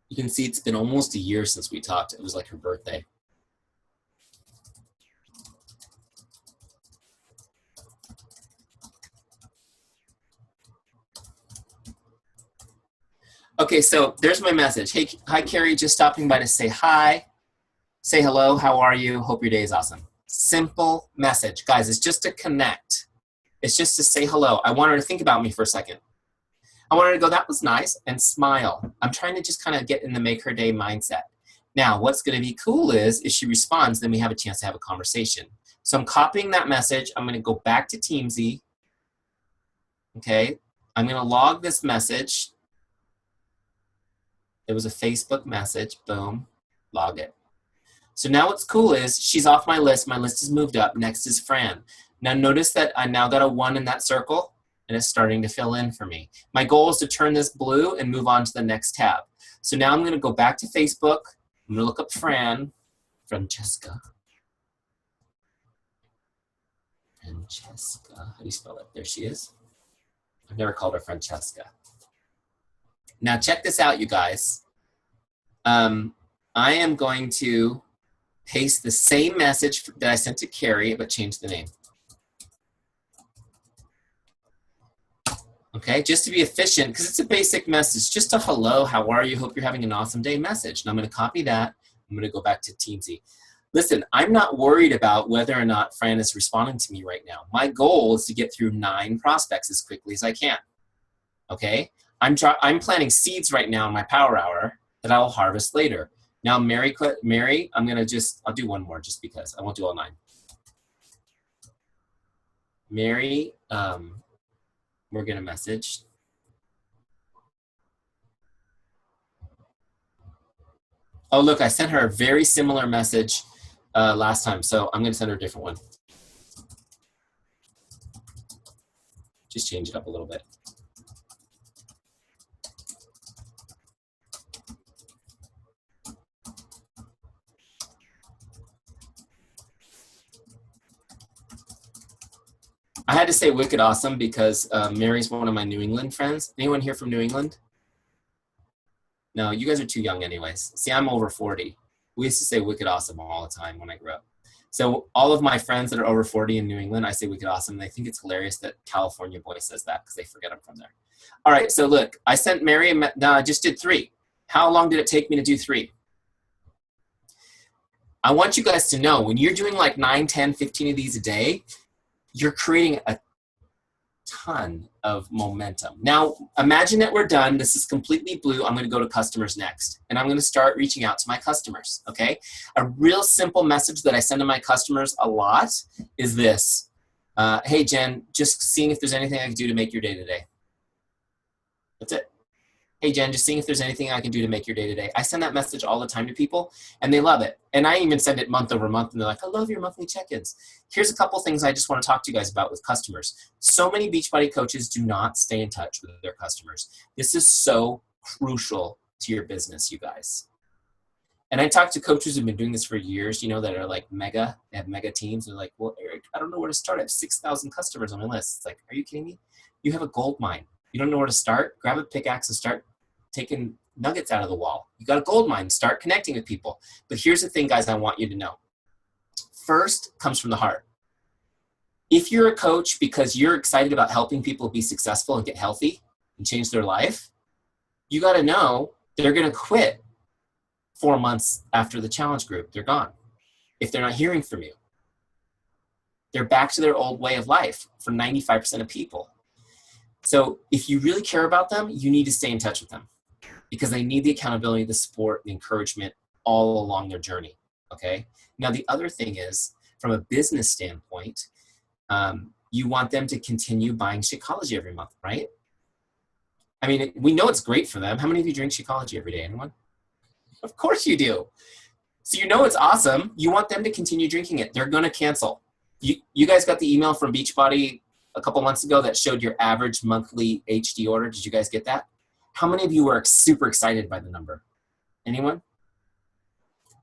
You can see it's been almost a year since we talked. It was like her birthday. Okay, so there's my message. Hey, hi, Carrie, just stopping by to say hi. Say hello, how are you? Hope your day is awesome. Simple message. Guys, it's just to connect. It's just to say hello. I want her to think about me for a second. I want her to go, that was nice, and smile. I'm trying to just kind of get in the make her day mindset. Now, what's going to be cool is if she responds, then we have a chance to have a conversation. So I'm copying that message. I'm going to go back to Teamzy. Okay, I'm going to log this message. It was a Facebook message. Boom, log it. So now what's cool is she's off my list. My list is moved up. Next is Fran. Now notice that I now got a 1 in that circle, and it's starting to fill in for me. My goal is to turn this blue and move on to the next tab. So now I'm going to go back to Facebook. I'm going to look up Francesca. Francesca. How do you spell it? There she is. I've never called her Francesca. Now check this out, you guys. I am going to paste the same message that I sent to Carrie, but change the name. Okay, just to be efficient, because it's a basic message, just a hello, how are you, hope you're having an awesome day message. And I'm going to copy that. I'm going to go back to Teamzy. Listen, I'm not worried about whether or not Fran is responding to me right now. My goal is to get through 9 prospects as quickly as I can. Okay, I'm planting seeds right now in my power hour that I will harvest later. Now, Mary, I'm going to I'll do one more just because. I won't do all 9. Mary, we're going to message. Oh, look, I sent her a very similar message last time, so I'm going to send her a different one. Just change it up a little bit. I had to say wicked awesome because Mary's one of my New England friends. Anyone here from New England? No, you guys are too young anyways. See, I'm over 40. We used to say wicked awesome all the time when I grew up. So all of my friends that are over 40 in New England, I say wicked awesome. And they think it's hilarious that California boy says that because they forget I'm from there. All right, so look, I sent Mary, I just did 3. How long did it take me to do 3? I want you guys to know when you're doing like 9, 10, 15 of these a day, you're creating a ton of momentum. Now, imagine that we're done. This is completely blue. I'm going to go to customers next, and I'm going to start reaching out to my customers, okay? A real simple message that I send to my customers a lot is this. Hey, Jen, just seeing if there's anything I can do to make your day today. That's it. Hey, Jen, just seeing if there's anything I can do to make your day today. I send that message all the time to people, and they love it. And I even send it month over month, and they're like, I love your monthly check-ins. Here's a couple things I just want to talk to you guys about with customers. So many Beachbody coaches do not stay in touch with their customers. This is so crucial to your business, you guys. And I talk to coaches who've been doing this for years, you know, that are like mega, they have mega teams. They're like, well, Eric, I don't know where to start. I have 6,000 customers on my list. It's like, are you kidding me? You have a gold mine. You don't know where to start? Grab a pickaxe and start taking nuggets out of the wall. You got a gold mine. Start connecting with people. But here's the thing, guys, I want you to know. First comes from the heart. If you're a coach because you're excited about helping people be successful and get healthy and change their life, you got to know they're going to quit 4 months after the challenge group. They're gone. If they're not hearing from you, they're back to their old way of life for 95% of people. So if you really care about them, you need to stay in touch with them because they need the accountability, the support, the encouragement all along their journey, okay? Now, the other thing is, from a business standpoint, you want them to continue buying Shakeology every month, right? I mean, we know it's great for them. How many of you drink Shakeology every day? Anyone? Of course you do. So you know it's awesome. You want them to continue drinking it. They're going to cancel. You guys got the email from Beachbody a couple months ago that showed your average monthly HD order. Did you guys get that? How many of you were super excited by the number? Anyone?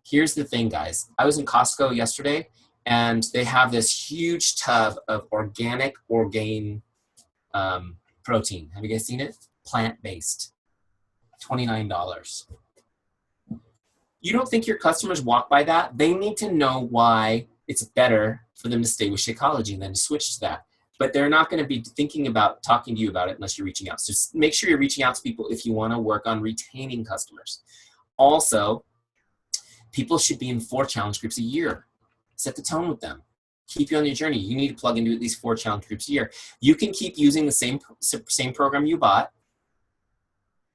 Here's the thing, guys. I was in Costco yesterday, and they have this huge tub of organic Orgain protein. Have you guys seen it? Plant-based. $29. You don't think your customers walk by that? They need to know why it's better for them to stay with Shakeology than to switch to that. But they're not going to be thinking about talking to you about it unless you're reaching out. So just make sure you're reaching out to people if you want to work on retaining customers. Also, people should be in 4 challenge groups a year. Set the tone with them. Keep you on your journey. You need to plug into at least 4 challenge groups a year. You can keep using the same program you bought.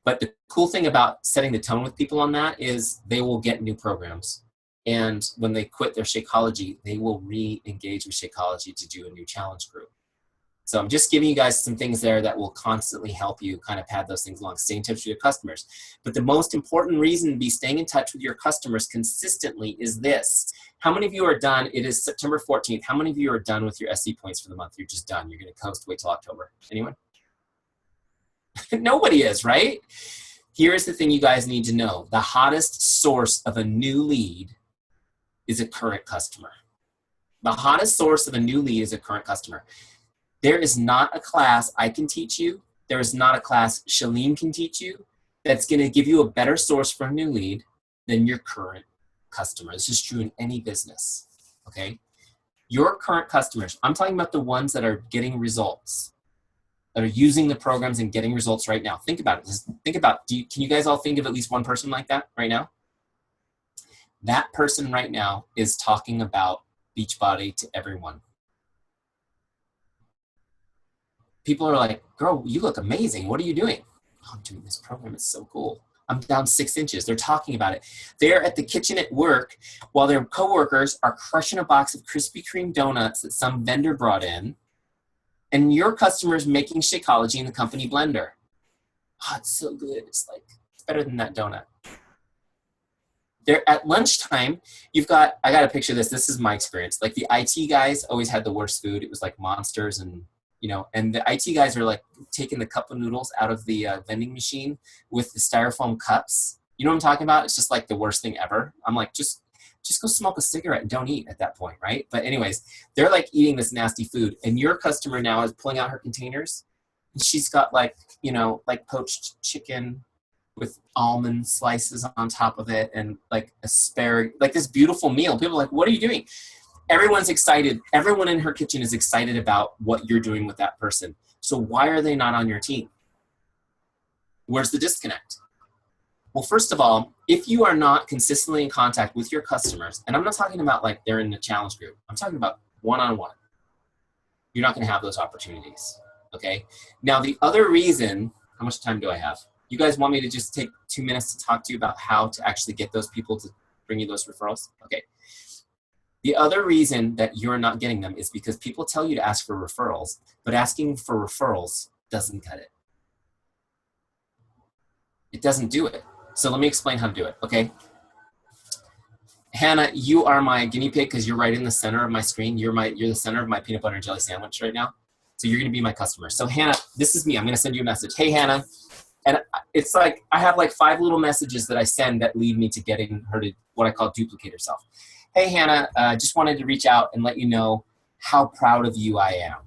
But the cool thing about setting the tone with people on that is they will get new programs. And when they quit their Shakeology, they will re-engage with Shakeology to do a new challenge group. So I'm just giving you guys some things there that will constantly help you kind of pad those things along. Stay in touch with your customers. But the most important reason to be staying in touch with your customers consistently is this. How many of you are done? It is September 14th. How many of you are done with your SC points for the month? You're just done. You're going to coast, wait till October. Anyone? Nobody is, right? Here's the thing you guys need to know. The hottest source of a new lead is a current customer. The hottest source of a new lead is a current customer. There is not a class I can teach you. There is not a class Shalene can teach you that's going to give you a better source for a new lead than your current customer. This is true in any business, okay? Your current customers, I'm talking about the ones that are getting results, that are using the programs and getting results right now. Think about it. Just think about, can you guys all think of at least one person like that right now? That person right now is talking about Beachbody to everyone. People are like, girl, you look amazing. What are you doing? Oh, I'm doing this program. It's so cool. I'm down 6 inches. They're talking about it. They're at the kitchen at work while their coworkers are crushing a box of Krispy Kreme donuts that some vendor brought in. And your customer's making Shakeology in the company blender. Oh, it's so good. It's better than that donut. They're at lunchtime, I got to picture this. This is my experience. Like the IT guys always had the worst food. It was like Monsters and you know, and the IT guys are like taking the cup of noodles out of the vending machine with the styrofoam cups. You know what I'm talking about? It's just like the worst thing ever. I'm like, just go smoke a cigarette and don't eat at that point, right? But anyways, they're like eating this nasty food, and your customer now is pulling out her containers, and she's got like, you know, like poached chicken with almond slices on top of it, and like asparagus, like this beautiful meal. People are like, what are you doing? Everyone's excited. Everyone in her kitchen is excited about what you're doing with that person. So why are they not on your team? Where's the disconnect? Well, first of all, if you are not consistently in contact with your customers, and I'm not talking about like they're in a challenge group, I'm talking about one-on-one, you're not going to have those opportunities, okay? Now, the other reason, how much time do I have? You guys want me to just take 2 minutes to talk to you about how to actually get those people to bring you those referrals? Okay. The other reason that you're not getting them is because people tell you to ask for referrals, but asking for referrals doesn't cut it. It doesn't do it. So let me explain how to do it, okay? Hannah, you are my guinea pig because you're right in the center of my screen. You're the center of my peanut butter and jelly sandwich right now. So you're gonna be my customer. So Hannah, this is me. I'm gonna send you a message. Hey, Hannah. And it's like, I have like 5 little messages that I send that lead me to getting her to what I call duplicate herself. Hey, Hannah, just wanted to reach out and let you know how proud of you I am.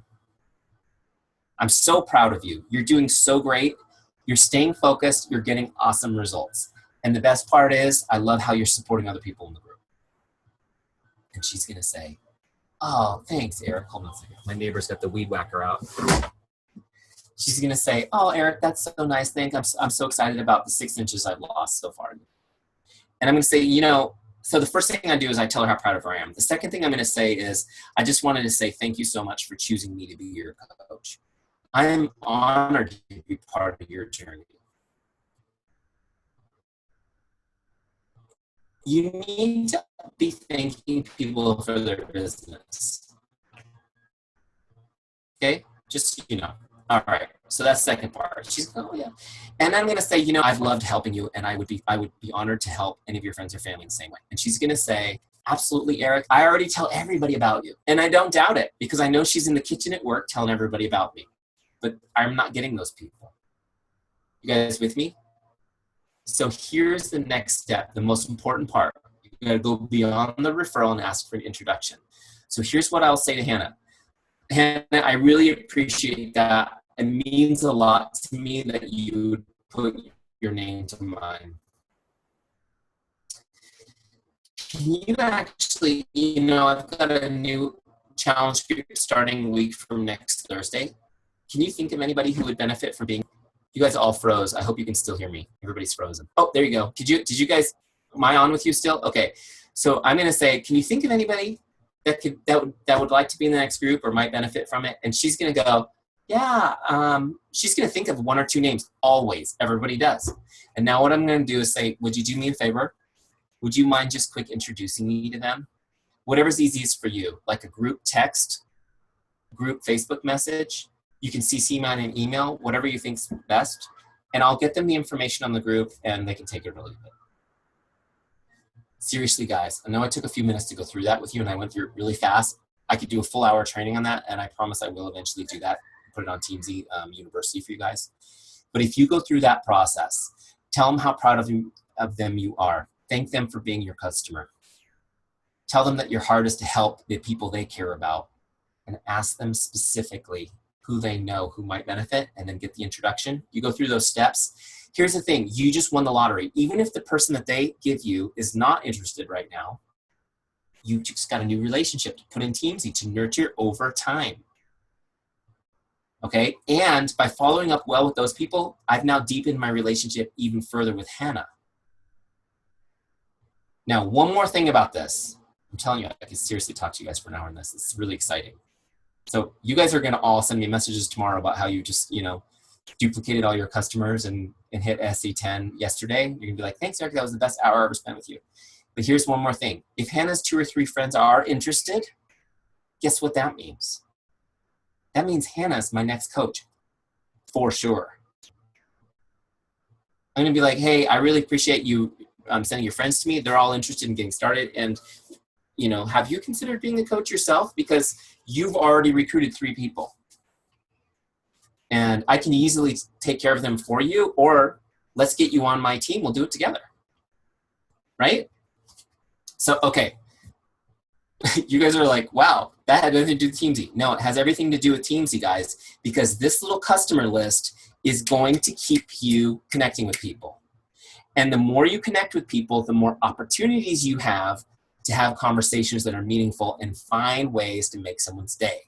I'm so proud of you. You're doing so great. You're staying focused. You're getting awesome results. And the best part is, I love how you're supporting other people in the group. And she's going to say, oh, thanks, Eric. Hold on a second. My neighbor's got the weed whacker out. She's going to say, oh, Eric, that's so nice. Thanks. I'm so excited about the 6 inches I've lost so far. And I'm going to say, you know, so the first thing I do is I tell her how proud of her I am. The second thing I'm going to say is, I just wanted to say thank you so much for choosing me to be your coach. I am honored to be part of your journey. You need to be thanking people for their business. Okay? Just so you know. All right. So that's the second part. She's going, oh yeah. And I'm going to say, you know, I've loved helping you, and I would be honored to help any of your friends or family in the same way. And she's going to say, absolutely, Eric. I already tell everybody about you. And I don't doubt it, because I know she's in the kitchen at work telling everybody about me. But I'm not getting those people. You guys with me? So here's the next step, the most important part. You gotta go beyond the referral and ask for an introduction. So here's what I'll say to Hannah. Hannah, I really appreciate that. It means a lot to me that you put your name to mine. Can you actually, you know, I've got a new challenge group starting a week from next Thursday. Can you think of anybody who would benefit from being? You guys all froze. I hope you can still hear me. Everybody's frozen. Oh, there you go. Did you guys, am I on with you still? Okay. So I'm going to say, can you think of anybody that would like to be in the next group or might benefit from it? And she's going to go, yeah. She's going to think of 1 or 2 names. Always. Everybody does. And now what I'm going to do is say, would you do me a favor? Would you mind just quick introducing me to them? Whatever's easiest for you, like a group text, group Facebook message. You can CC me on an email, whatever you think's best, and I'll get them the information on the group, and they can take it really good. Seriously, guys, I know I took a few minutes to go through that with you, and I went through it really fast. I could do a full hour training on that, and I promise I will eventually do that, put it on Teamzy University for you guys. But if you go through that process, tell them how proud of them you are. Thank them for being your customer. Tell them that your heart is to help the people they care about, and ask them specifically who they know who might benefit, and then get the introduction. You go through those steps. Here's the thing, you just won the lottery. Even if the person that they give you is not interested right now, you just got a new relationship to put in Teamzy to nurture over time. Okay, and by following up well with those people, I've now deepened my relationship even further with Hannah. Now, one more thing about this. I'm telling you, I can seriously talk to you guys for an hour on this. It's really exciting. So you guys are going to all send me messages tomorrow about how you just, you know, duplicated all your customers and hit SE10 yesterday. You're going to be like, thanks, Eric. That was the best hour I ever spent with you. But here's one more thing. If Hannah's 2 or 3 friends are interested, guess what that means? That means Hannah's my next coach, for sure. I'm going to be like, hey, I really appreciate you sending your friends to me. They're all interested in getting started. And, you know, have you considered being the coach yourself? Because you've already recruited 3 people. And I can easily take care of them for you, or let's get you on my team. We'll do it together, right? So, okay. You guys are like, wow, that had nothing to do with Teamzy. No, it has everything to do with Teamzy, guys, because this little customer list is going to keep you connecting with people. And the more you connect with people, the more opportunities you have to have conversations that are meaningful and find ways to make someone's day.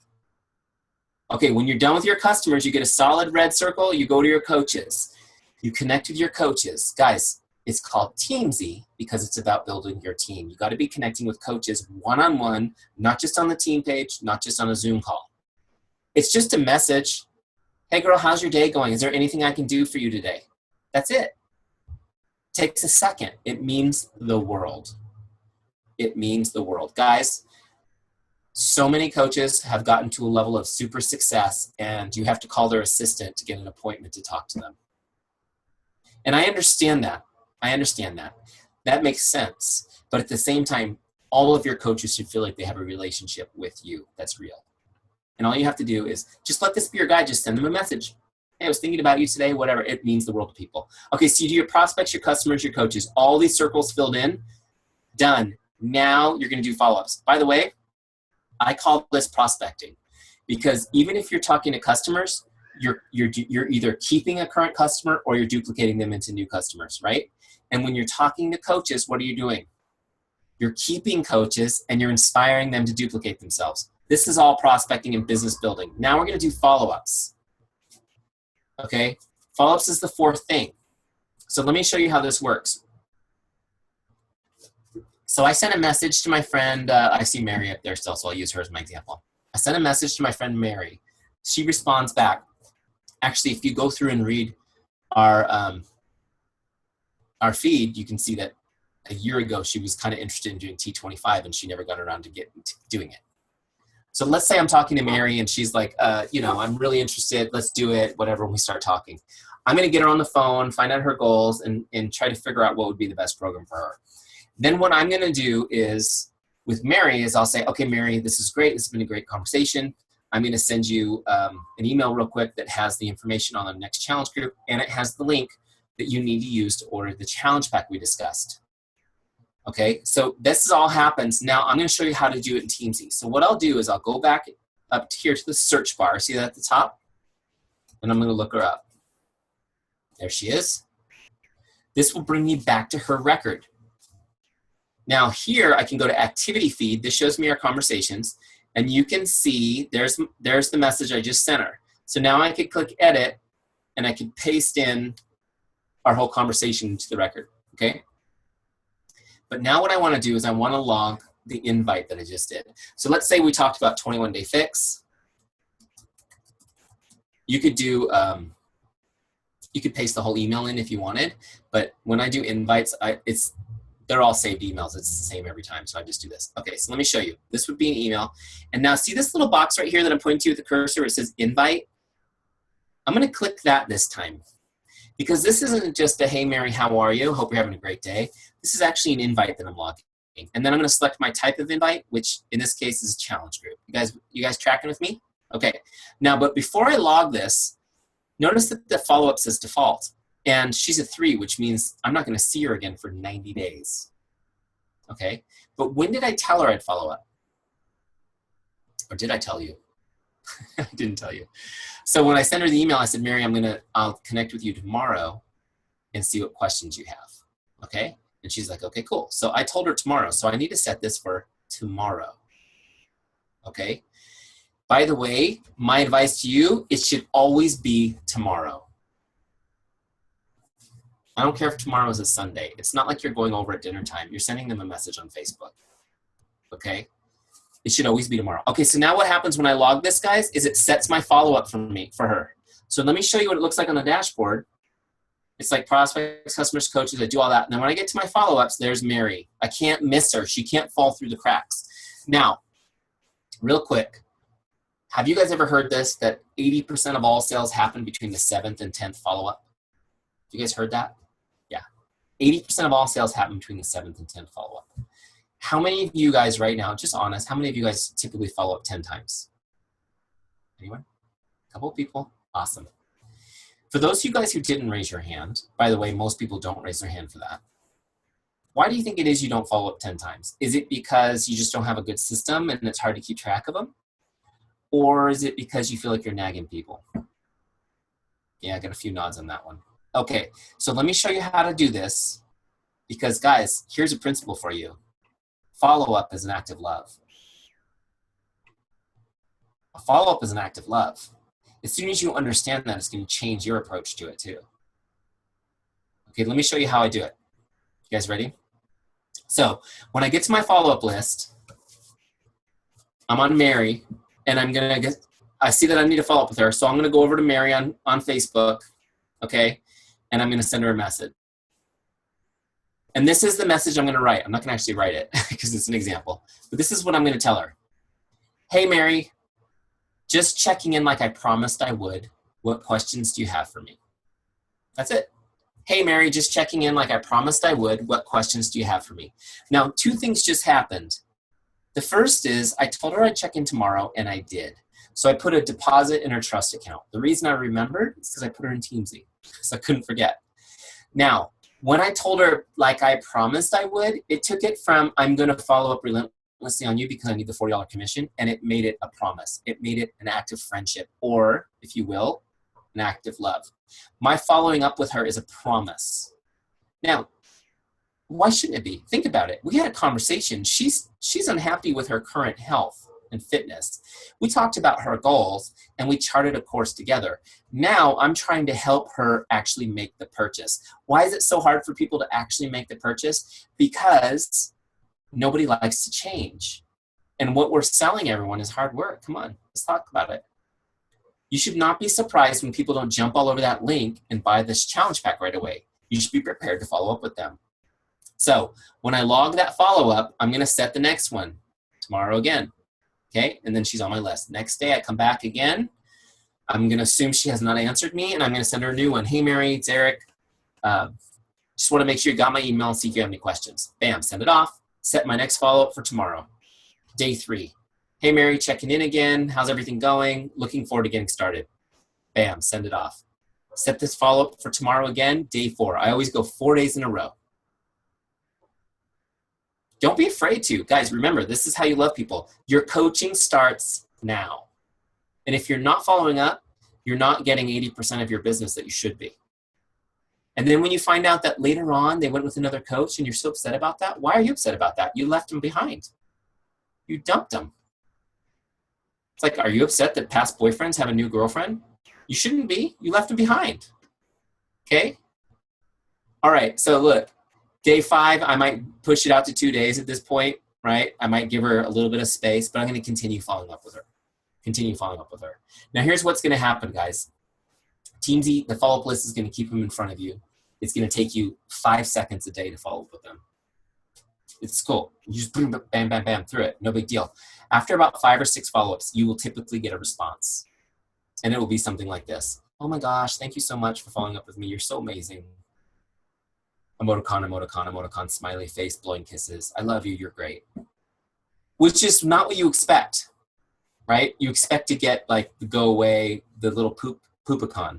Okay, when you're done with your customers, you get a solid red circle, you go to your coaches. You connect with your coaches. Guys, it's called Teamzy because it's about building your team. You gotta be connecting with coaches one-on-one, not just on the team page, not just on a Zoom call. It's just a message. Hey girl, how's your day going? Is there anything I can do for you today? That's it. Takes a second. It means the world. It means the world. Guys, so many coaches have gotten to a level of super success and you have to call their assistant to get an appointment to talk to them. And I understand that. I understand that. That makes sense. But at the same time, all of your coaches should feel like they have a relationship with you that's real. And all you have to do is just let this be your guide. Just send them a message. Hey, I was thinking about you today, whatever. It means the world to people. Okay, so you do your prospects, your customers, your coaches, all these circles filled in, done. Now you're gonna do follow-ups. By the way, I call this prospecting because even if you're talking to customers, you're either keeping a current customer or you're duplicating them into new customers, right? And when you're talking to coaches, what are you doing? You're keeping coaches and you're inspiring them to duplicate themselves. This is all prospecting and business building. Now we're gonna do follow-ups. Okay, follow-ups is the fourth thing. So let me show you how this works. So I sent a message to my friend, I see Mary up there still, so I'll use her as my example. I sent a message to my friend Mary. She responds back. Actually, if you go through and read our feed, you can see that a year ago she was kind of interested in doing T25 and she never got around to doing it. So let's say I'm talking to Mary and she's like, you know, I'm really interested, let's do it, whatever, when we start talking. I'm gonna get her on the phone, find out her goals, and try to figure out what would be the best program for her. Then what I'm gonna do is, with Mary, is I'll say, okay, Mary, this is great, this has been a great conversation. I'm gonna send you an email real quick that has the information on the next challenge group, and it has the link that you need to use to order the challenge pack we discussed. Okay, so this all happens. Now I'm gonna show you how to do it in Teamzy. So what I'll do is I'll go back up here to the search bar, see that at the top? And I'm gonna look her up. There she is. This will bring me back to her record. Now here I can go to activity feed. This shows me our conversations, and you can see there's the message I just sent her. So now I could click edit, and I could paste in our whole conversation into the record, okay? But now what I wanna do is I wanna log the invite that I just did. So let's say we talked about 21-day fix. You could do, you could paste the whole email in if you wanted, but when I do invites, they're all saved emails. It's the same every time, so I just do this. Okay, so let me show you. This would be an email. And now see this little box right here that I'm pointing to with the cursor where it says invite? I'm gonna click that this time because this isn't just a, hey Mary, how are you? Hope you're having a great day. This is actually an invite that I'm logging. And then I'm gonna select my type of invite, which in this case is a challenge group. You guys tracking with me? Okay, now, but before I log this, notice that the follow-up says default. And she's a 3, which means I'm not gonna see her again for 90 days. Okay, but when did I tell her I'd follow up? Or did I tell you? I didn't tell you. So when I sent her the email, I said, Mary, I'll connect with you tomorrow and see what questions you have, okay? And she's like, okay, cool. So I told her tomorrow, so I need to set this for tomorrow, okay? By the way, my advice to you, it should always be tomorrow. I don't care if tomorrow is a Sunday. It's not like you're going over at dinner time. You're sending them a message on Facebook, okay? It should always be tomorrow. Okay, so now what happens when I log this, guys, is it sets my follow-up for her. So let me show you what it looks like on the dashboard. It's like prospects, customers, coaches, I do all that. And then when I get to my follow-ups, there's Mary. I can't miss her. She can't fall through the cracks. Now, real quick, have you guys ever heard this, that 80% of all sales happen between the 7th and 10th follow-up? You guys heard that? Yeah. 80% of all sales happen between the 7th and 10th follow-up. How many of you guys right now, just honest, how many of you guys typically follow up 10 times? Anyone? A couple of people. Awesome. For those of you guys who didn't raise your hand, by the way, most people don't raise their hand for that. Why do you think it is you don't follow up 10 times? Is it because you just don't have a good system and it's hard to keep track of them? Or is it because you feel like you're nagging people? Yeah, I got a few nods on that one. Okay, so let me show you how to do this, because guys, here's a principle for you. Follow-up is an act of love. A follow-up is an act of love. As soon as you understand that, it's going to change your approach to it too. Okay, let me show you how I do it. You guys ready? So when I get to my follow-up list, I'm on Mary, and I see that I need to follow up with her, so I'm going to go over to Mary on Facebook, okay, and I'm going to send her a message. And this is the message I'm going to write. I'm not going to actually write it because it's an example, but this is what I'm going to tell her. Hey, Mary, just checking in like I promised I would. What questions do you have for me? That's it. Hey, Mary, just checking in like I promised I would. What questions do you have for me? Now, two things just happened. The first is I told her I'd check in tomorrow, and I did. So I put a deposit in her trust account. The reason I remembered is because I put her in Teamzy, so I couldn't forget. Now, when I told her like I promised I would, it took it from I'm going to follow up relentlessly on you because I need the $40 commission, and it made it a promise. It made it an act of friendship, or, if you will, an act of love. My following up with her is a promise. Now, why shouldn't it be? Think about it. We had a conversation. She's unhappy with her current health and fitness. We talked about her goals, and we charted a course together. Now I'm trying to help her actually make the purchase. Why is it so hard for people to actually make the purchase? Because nobody likes to change. And what we're selling everyone is hard work. Come on, let's talk about it. You should not be surprised when people don't jump all over that link and buy this challenge pack right away. You should be prepared to follow up with them. So when I log that follow-up, I'm going to set the next one tomorrow again. Okay, and then she's on my list. Next day, I come back again. I'm going to assume she has not answered me, and I'm going to send her a new one. Hey, Mary, it's Eric. Just want to make sure you got my email and see if you have any questions. Bam, send it off. Set my next follow-up for tomorrow. Day 3. Hey, Mary, checking in again. How's everything going? Looking forward to getting started. Bam, send it off. Set this follow-up for tomorrow again. Day 4. I always go 4 days in a row. Don't be afraid to. Guys, remember, this is how you love people. Your coaching starts now. And if you're not following up, you're not getting 80% of your business that you should be. And then when you find out that later on they went with another coach and you're so upset about that, why are you upset about that? You left them behind. You dumped them. It's like, are you upset that past boyfriends have a new girlfriend? You shouldn't be. You left them behind. Okay? All right, so look. Day 5, I might push it out to 2 days at this point, right? I might give her a little bit of space, but I'm going to continue following up with her. Continue following up with her. Now, here's what's going to happen, guys. Teamzy, the follow-up list is going to keep them in front of you. It's going to take you 5 seconds a day to follow up with them. It's cool. You just bam, bam, bam, bam through it. No big deal. After about 5 or 6 follow-ups, you will typically get a response. And it will be something like this. Oh my gosh, thank you so much for following up with me. You're so amazing. Emoticon, emoticon, emoticon, smiley face, blowing kisses. I love you, you're great. Which is not what you expect, right? You expect to get like the go away, the little poopicon.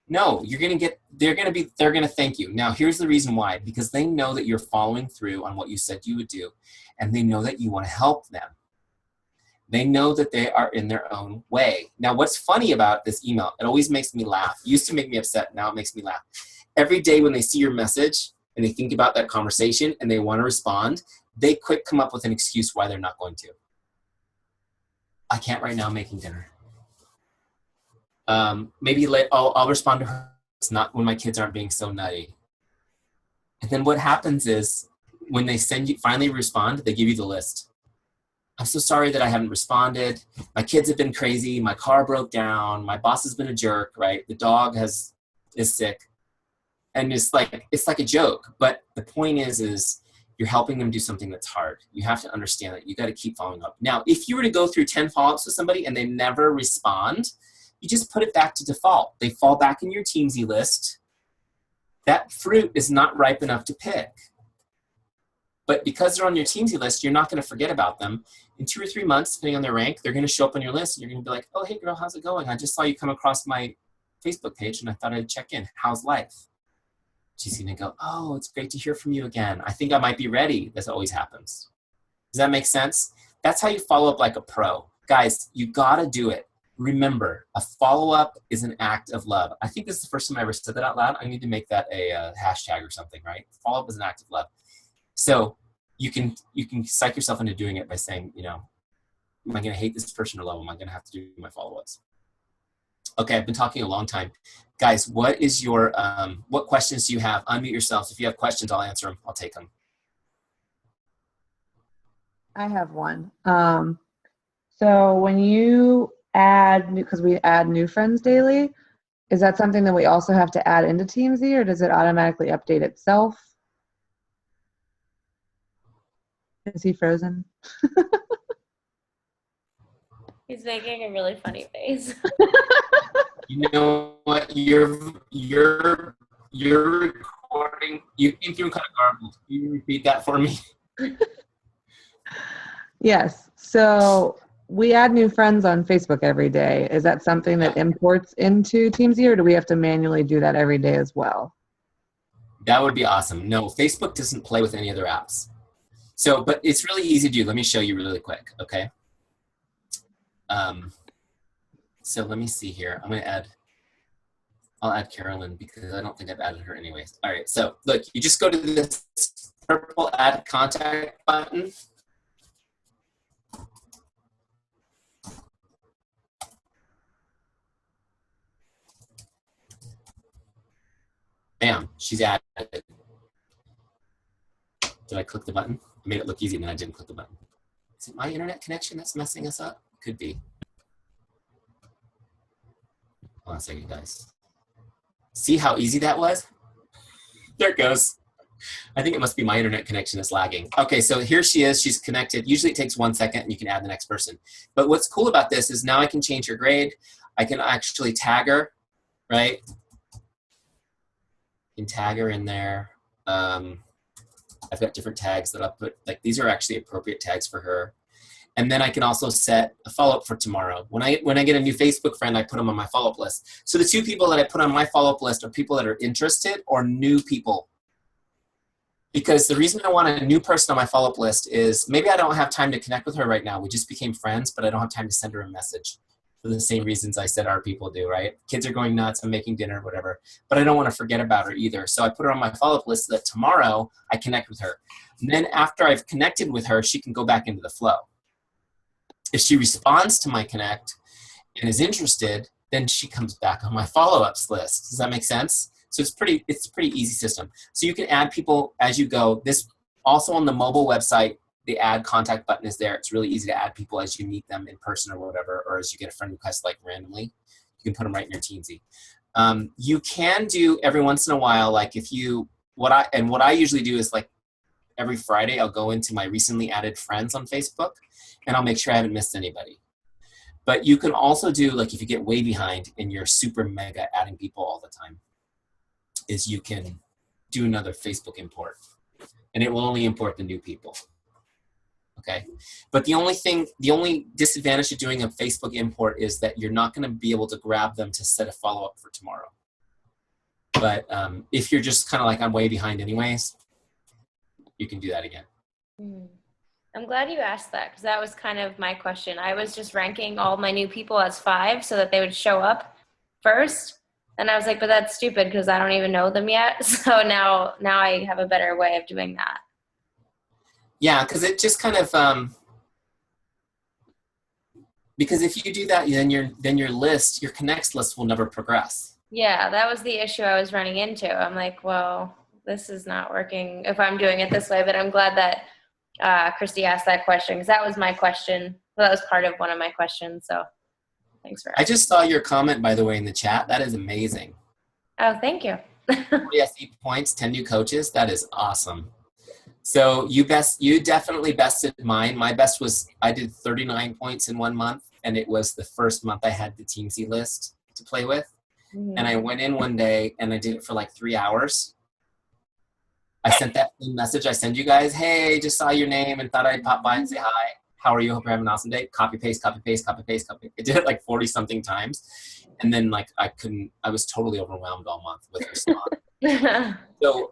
No, you're gonna get, they're gonna thank you. Now here's the reason why, because they know that you're following through on what you said you would do, and they know that you wanna help them. They know that they are in their own way. Now what's funny about this email, it always makes me laugh. It used to make me upset, now it makes me laugh. Every day when they see your message and they think about that conversation and they want to respond, they quick come up with an excuse why they're not going to. I can't right now, I'm making dinner. Maybe I'll respond to her. It's not when my kids aren't being so nutty. And then what happens is when they finally respond, they give you the list. I'm so sorry that I haven't responded. My kids have been crazy. My car broke down. My boss has been a jerk, right? The dog is sick. And it's like a joke, but the point is you're helping them do something that's hard. You have to understand that you got to keep following up. Now, if you were to go through 10 follow-ups with somebody and they never respond, you just put it back to default. They fall back in your Teamzy list. That fruit is not ripe enough to pick. But because they're on your Teamzy list, you're not going to forget about them. In 2 or 3 months, depending on their rank, they're going to show up on your list, and you're going to be like, oh, hey, girl, how's it going? I just saw you come across my Facebook page, and I thought I'd check in. How's life? She's going to go, oh, it's great to hear from you again. I think I might be ready. That always happens. Does that make sense? That's how you follow up like a pro. Guys, you got to do it. Remember, a follow-up is an act of love. I think this is the first time I ever said that out loud. I need to make that a hashtag or something, right? Follow-up is an act of love. So you can psych yourself into doing it by saying, am I going to hate this person or love them? Am I going to have to do my follow-ups? Okay, I've been talking a long time. Guys, what is your, what questions do you have? Unmute yourselves. If you have questions, I'll answer them. I'll take them. I have one. So when you add, because we add new friends daily, is that something that we also have to add into Teamzy, or does it automatically update itself? Is he frozen? He's making a really funny face. You know what? You're recording. You came through kind of garbled. Can you repeat that for me? Yes. So we add new friends on Facebook every day. Is that something that imports into Teamzy, or do we have to manually do that every day as well? That would be awesome. No, Facebook doesn't play with any other apps. So, but it's really easy to do. Let me show you really quick, okay? So let me see here. I'll add Carolyn because I don't think I've added her anyways. All right, so look, you just go to this purple add contact button. Bam, she's added. Did I click the button? I made it look easy and then I didn't click the button. Is it my internet connection that's messing us up? Could be. Hold on a second, guys. See how easy that was? There it goes. I think it must be my internet connection that's lagging. Okay, so here she is. She's connected. Usually it takes 1 second and you can add the next person. But what's cool about this is now I can change her grade. I can actually tag her, right? You can tag her in there. I've got different tags that I'll put. Like these are actually appropriate tags for her. And then I can also set a follow-up for tomorrow. When I get a new Facebook friend, I put them on my follow-up list. So the 2 people that I put on my follow-up list are people that are interested or new people. Because the reason I want a new person on my follow-up list is maybe I don't have time to connect with her right now. We just became friends, but I don't have time to send her a message for the same reasons I said our people do, right? Kids are going nuts, I'm making dinner, whatever. But I don't want to forget about her either. So I put her on my follow-up list so that tomorrow I connect with her. And then after I've connected with her, she can go back into the flow. If she responds to my connect and is interested, then she comes back on my follow-ups list. Does that make sense? So it's a pretty easy system. So you can add people as you go. This also on the mobile website, the add contact button is there. It's really easy to add people as you meet them in person or whatever, or as you get a friend request like randomly. You can put them right in your Teamzy. You can do every once in a while, like if you, what I usually do is like every Friday I'll go into my recently added friends on Facebook and I'll make sure I haven't missed anybody. But you can also do, like if you get way behind and you're super mega adding people all the time, is you can do another Facebook import and it will only import the new people. Okay, but the only disadvantage of doing a Facebook import is that you're not going to be able to grab them to set a follow-up for tomorrow. But if you're just kind of like, I'm way behind anyways, you can do that again. I'm glad you asked that because that was kind of my question. I was just ranking all my new people as 5 so that they would show up first. And I was like, but that's stupid because I don't even know them yet. So now I have a better way of doing that. Yeah, because it just kind of, because if you do that, then your list, your connects list will never progress. Yeah, that was the issue I was running into. I'm like, well, this is not working if I'm doing it this way. But I'm glad that Christy asked that question because that was my question. Well, that was part of one of my questions. So thanks for asking. I just saw your comment, by the way, in the chat. That is amazing. Oh, thank you. 40 SE points, 10 new coaches. That is awesome. So you definitely bested mine. My best was, I did 39 points in 1 month, and it was the first month I had the Teamzy list to play with. Mm-hmm. And I went in one day and I did it for like 3 hours. I sent that same message I send you guys. Hey, just saw your name and thought I'd pop by and say hi. How are you? Hope you're having an awesome day. Copy, paste, copy, paste, copy, paste, copy. I did it like 40 something times. And then like I was totally overwhelmed all month with response. So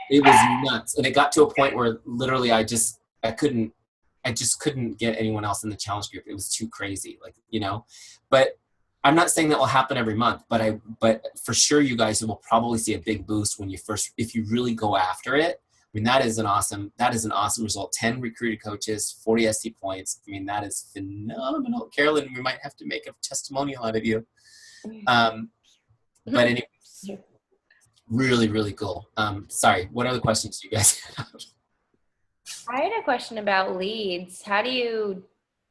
it was nuts. And it got to a point where literally I just couldn't get anyone else in the challenge group. It was too crazy, like, you know. But I'm not saying that will happen every month, but for sure you guys will probably see a big boost when if you really go after it. I mean, that is an awesome result. 10 recruited coaches, 40 ST points. I mean, that is phenomenal. Carolyn, we might have to make a testimonial out of you. But anyway, really, really cool. Sorry, what other questions do you guys have? I had a question about leads. How do you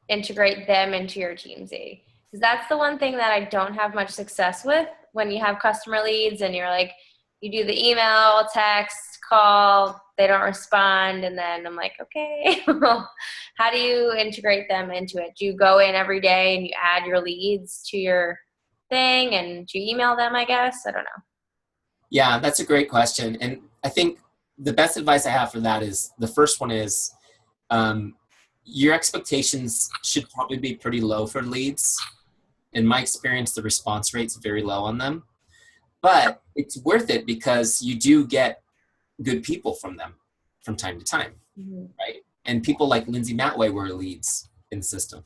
integrate them into your Teamzy? Because that's the one thing that I don't have much success with when you have customer leads and you're like, you do the email, text, call, they don't respond, and then I'm like, okay. How do you integrate them into it? Do you go in every day and you add your leads to your thing and do you email them, I guess? I don't know. Yeah, that's a great question. And I think the best advice I have for that is, the first one is your expectations should probably be pretty low for leads. In my experience, the response rate's very low on them. But it's worth it because you do get good people from them from time to time, right? And people like Lindsay Matway were leads in the system.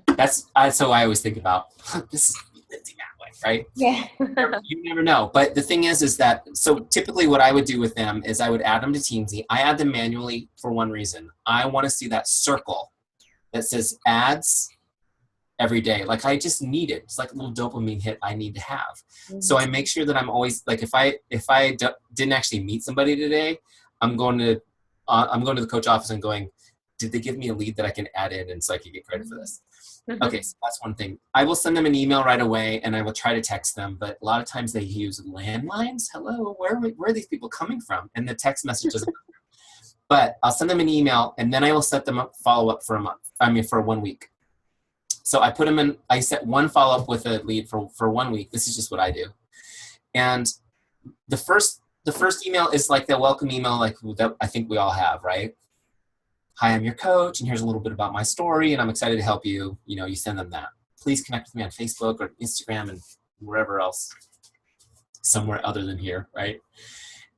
That's so I always think about, this is Lindsay Matway, right? Yeah. You never know. But the thing is that, so typically what I would do with them is I would add them to Teamzy. I add them manually for one reason. I want to see that circle that says ads every day. Like, I just need it. It's like a little dopamine hit I need to have. So I make sure that I'm always like, if I didn't actually meet somebody today, I'm going to the coach office and going, did they give me a lead that I can add in, and so I can get credit for this? Okay, so that's one thing. I will send them an email right away, and I will try to text them, but a lot of times they use landlines. Hello, where are these people coming from? And the text message doesn't. But I'll send them an email, and then I will set them up follow-up for for 1 week. So I put them in, I set one follow-up with a lead for 1 week. This is just what I do. And the first email is like the welcome email, like that I think we all have, right? Hi, I'm your coach, and here's a little bit about my story, and I'm excited to help you. You know, you send them that. Please connect with me on Facebook or Instagram and wherever else, somewhere other than here, right?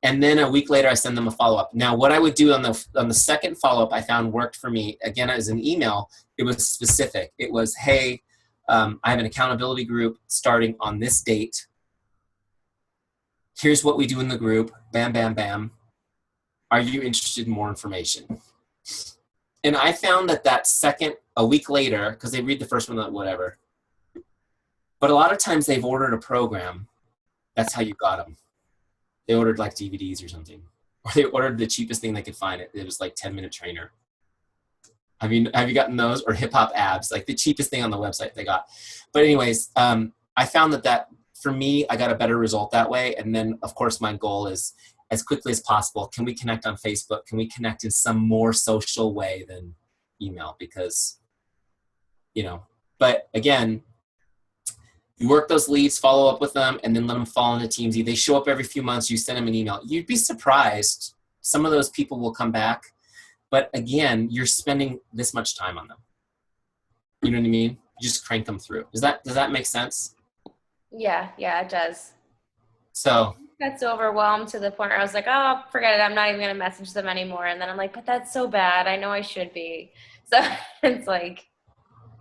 And then a week later, I send them a follow-up. Now, what I would do on the second follow-up, I found worked for me. Again, as an email, it was specific. It was, hey, I have an accountability group starting on this date. Here's what we do in the group. Bam, bam, bam. Are you interested in more information? And I found that second, a week later, because they read the first one, whatever. But a lot of times they've ordered a program. That's how you got them. They ordered like DVDs or something. Or they ordered the cheapest thing they could find. It was like 10-minute trainer. Have you gotten those? Or hip hop abs, like the cheapest thing on the website they got. But anyways, I found that for me, I got a better result that way. And then of course my goal is, as quickly as possible, can we connect on Facebook? Can we connect in some more social way than email? Because, you know, but again, you work those leads, follow up with them, and then let them fall into Teamzy. They show up every few months. You send them an email. You'd be surprised. Some of those people will come back. But again, you're spending this much time on them. You know what I mean? You just crank them through. Does that make sense? Yeah, it does. So I got so overwhelmed to the point where I was like, oh, forget it. I'm not even going to message them anymore. And then I'm like, but that's so bad. I know I should be. So it's like,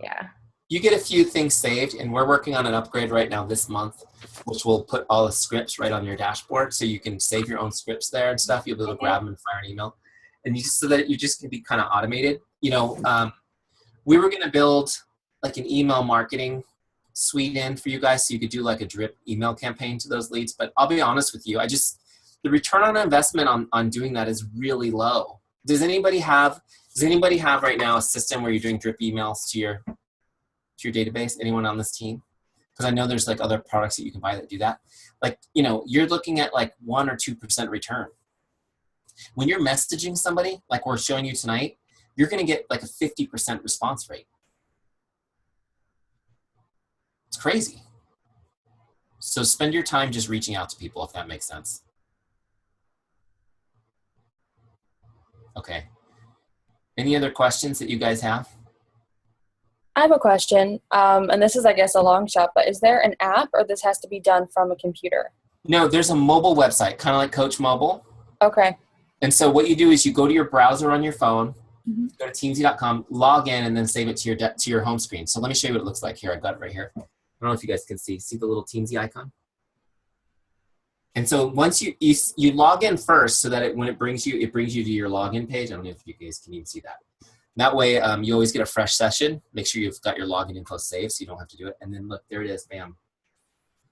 yeah. You get a few things saved, and we're working on an upgrade right now this month, which will put all the scripts right on your dashboard, so you can save your own scripts there and stuff. You'll be able to grab them and fire an email, and so that you just can be kind of automated. You know, we were going to build like an email marketing suite in for you guys, so you could do like a drip email campaign to those leads. But I'll be honest with you, the return on investment on doing that is really low. Does anybody have right now a system where you're doing drip emails to your database? Anyone on this team? Because I know there's like other products that you can buy that do that. Like, you know, you're looking at like 1 or 2% return. When you're messaging somebody, like we're showing you tonight, you're going to get like a 50% response rate. It's crazy. So spend your time just reaching out to people, if that makes sense. Okay. Any other questions that you guys have? I have a question, and this is, I guess, a long shot, but is there an app or this has to be done from a computer? No, there's a mobile website, kind of like Coach Mobile. Okay. And so what you do is you go to your browser on your phone, Mhm. go to teamzy.com, log in, and then save it to your home screen. So let me show you what it looks like here. I've got it right here. I don't know if you guys can see. See the little Teamzy icon? And so once you log in first, so that when it brings you to your login page. I don't know if you guys can even see that. That way, you always get a fresh session. Make sure you've got your login info saved so you don't have to do it. And then look, there it is. Bam.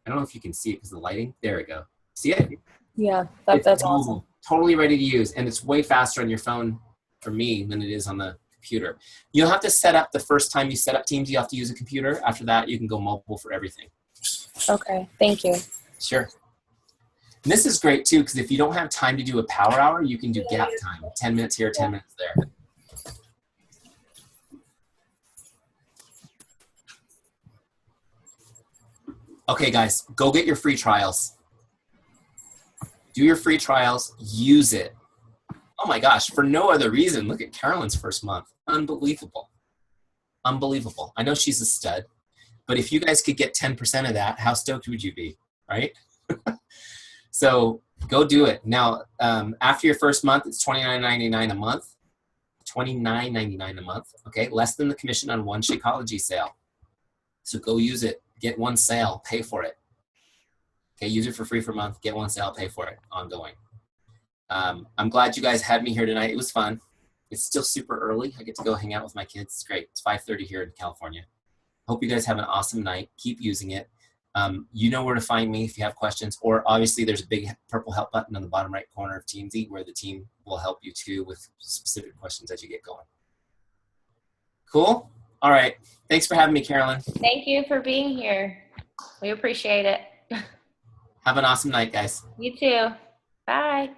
I don't know if you can see it because of the lighting. There we go. See it? Yeah, It's that's mobile, awesome. totally ready to use, and it's way faster on your phone for me than it is on the computer. You'll have to set up the first time you set up Teams. You have to use a computer. After that, you can go mobile for everything. Okay, thank you. Sure. And this is great too, because if you don't have time to do a power hour, you can do gap time. 10 minutes here, 10 minutes there. Okay, guys, go get your free trials. Do your free trials. Use it. Oh my gosh, for no other reason, look at Carolyn's first month. Unbelievable. Unbelievable. I know she's a stud, but if you guys could get 10% of that, how stoked would you be, right? So go do it. Now, after your first month, it's $29.99 a month. $29.99 a month, okay? Less than the commission on one Shakeology sale. So go use it. Get one sale, pay for it. Okay, use it for free for a month, get one sale, pay for it, ongoing. I'm glad you guys had me here tonight. It was fun. It's still super early. I get to go hang out with my kids. It's great. It's 5:30 here in California. Hope you guys have an awesome night. Keep using it. You know where to find me if you have questions, or obviously there's a big purple help button on the bottom right corner of Teamzy where the team will help you too with specific questions as you get going. Cool? All right. Thanks for having me, Carolyn. Thank you for being here. We appreciate it. Have an awesome night, guys. You too. Bye.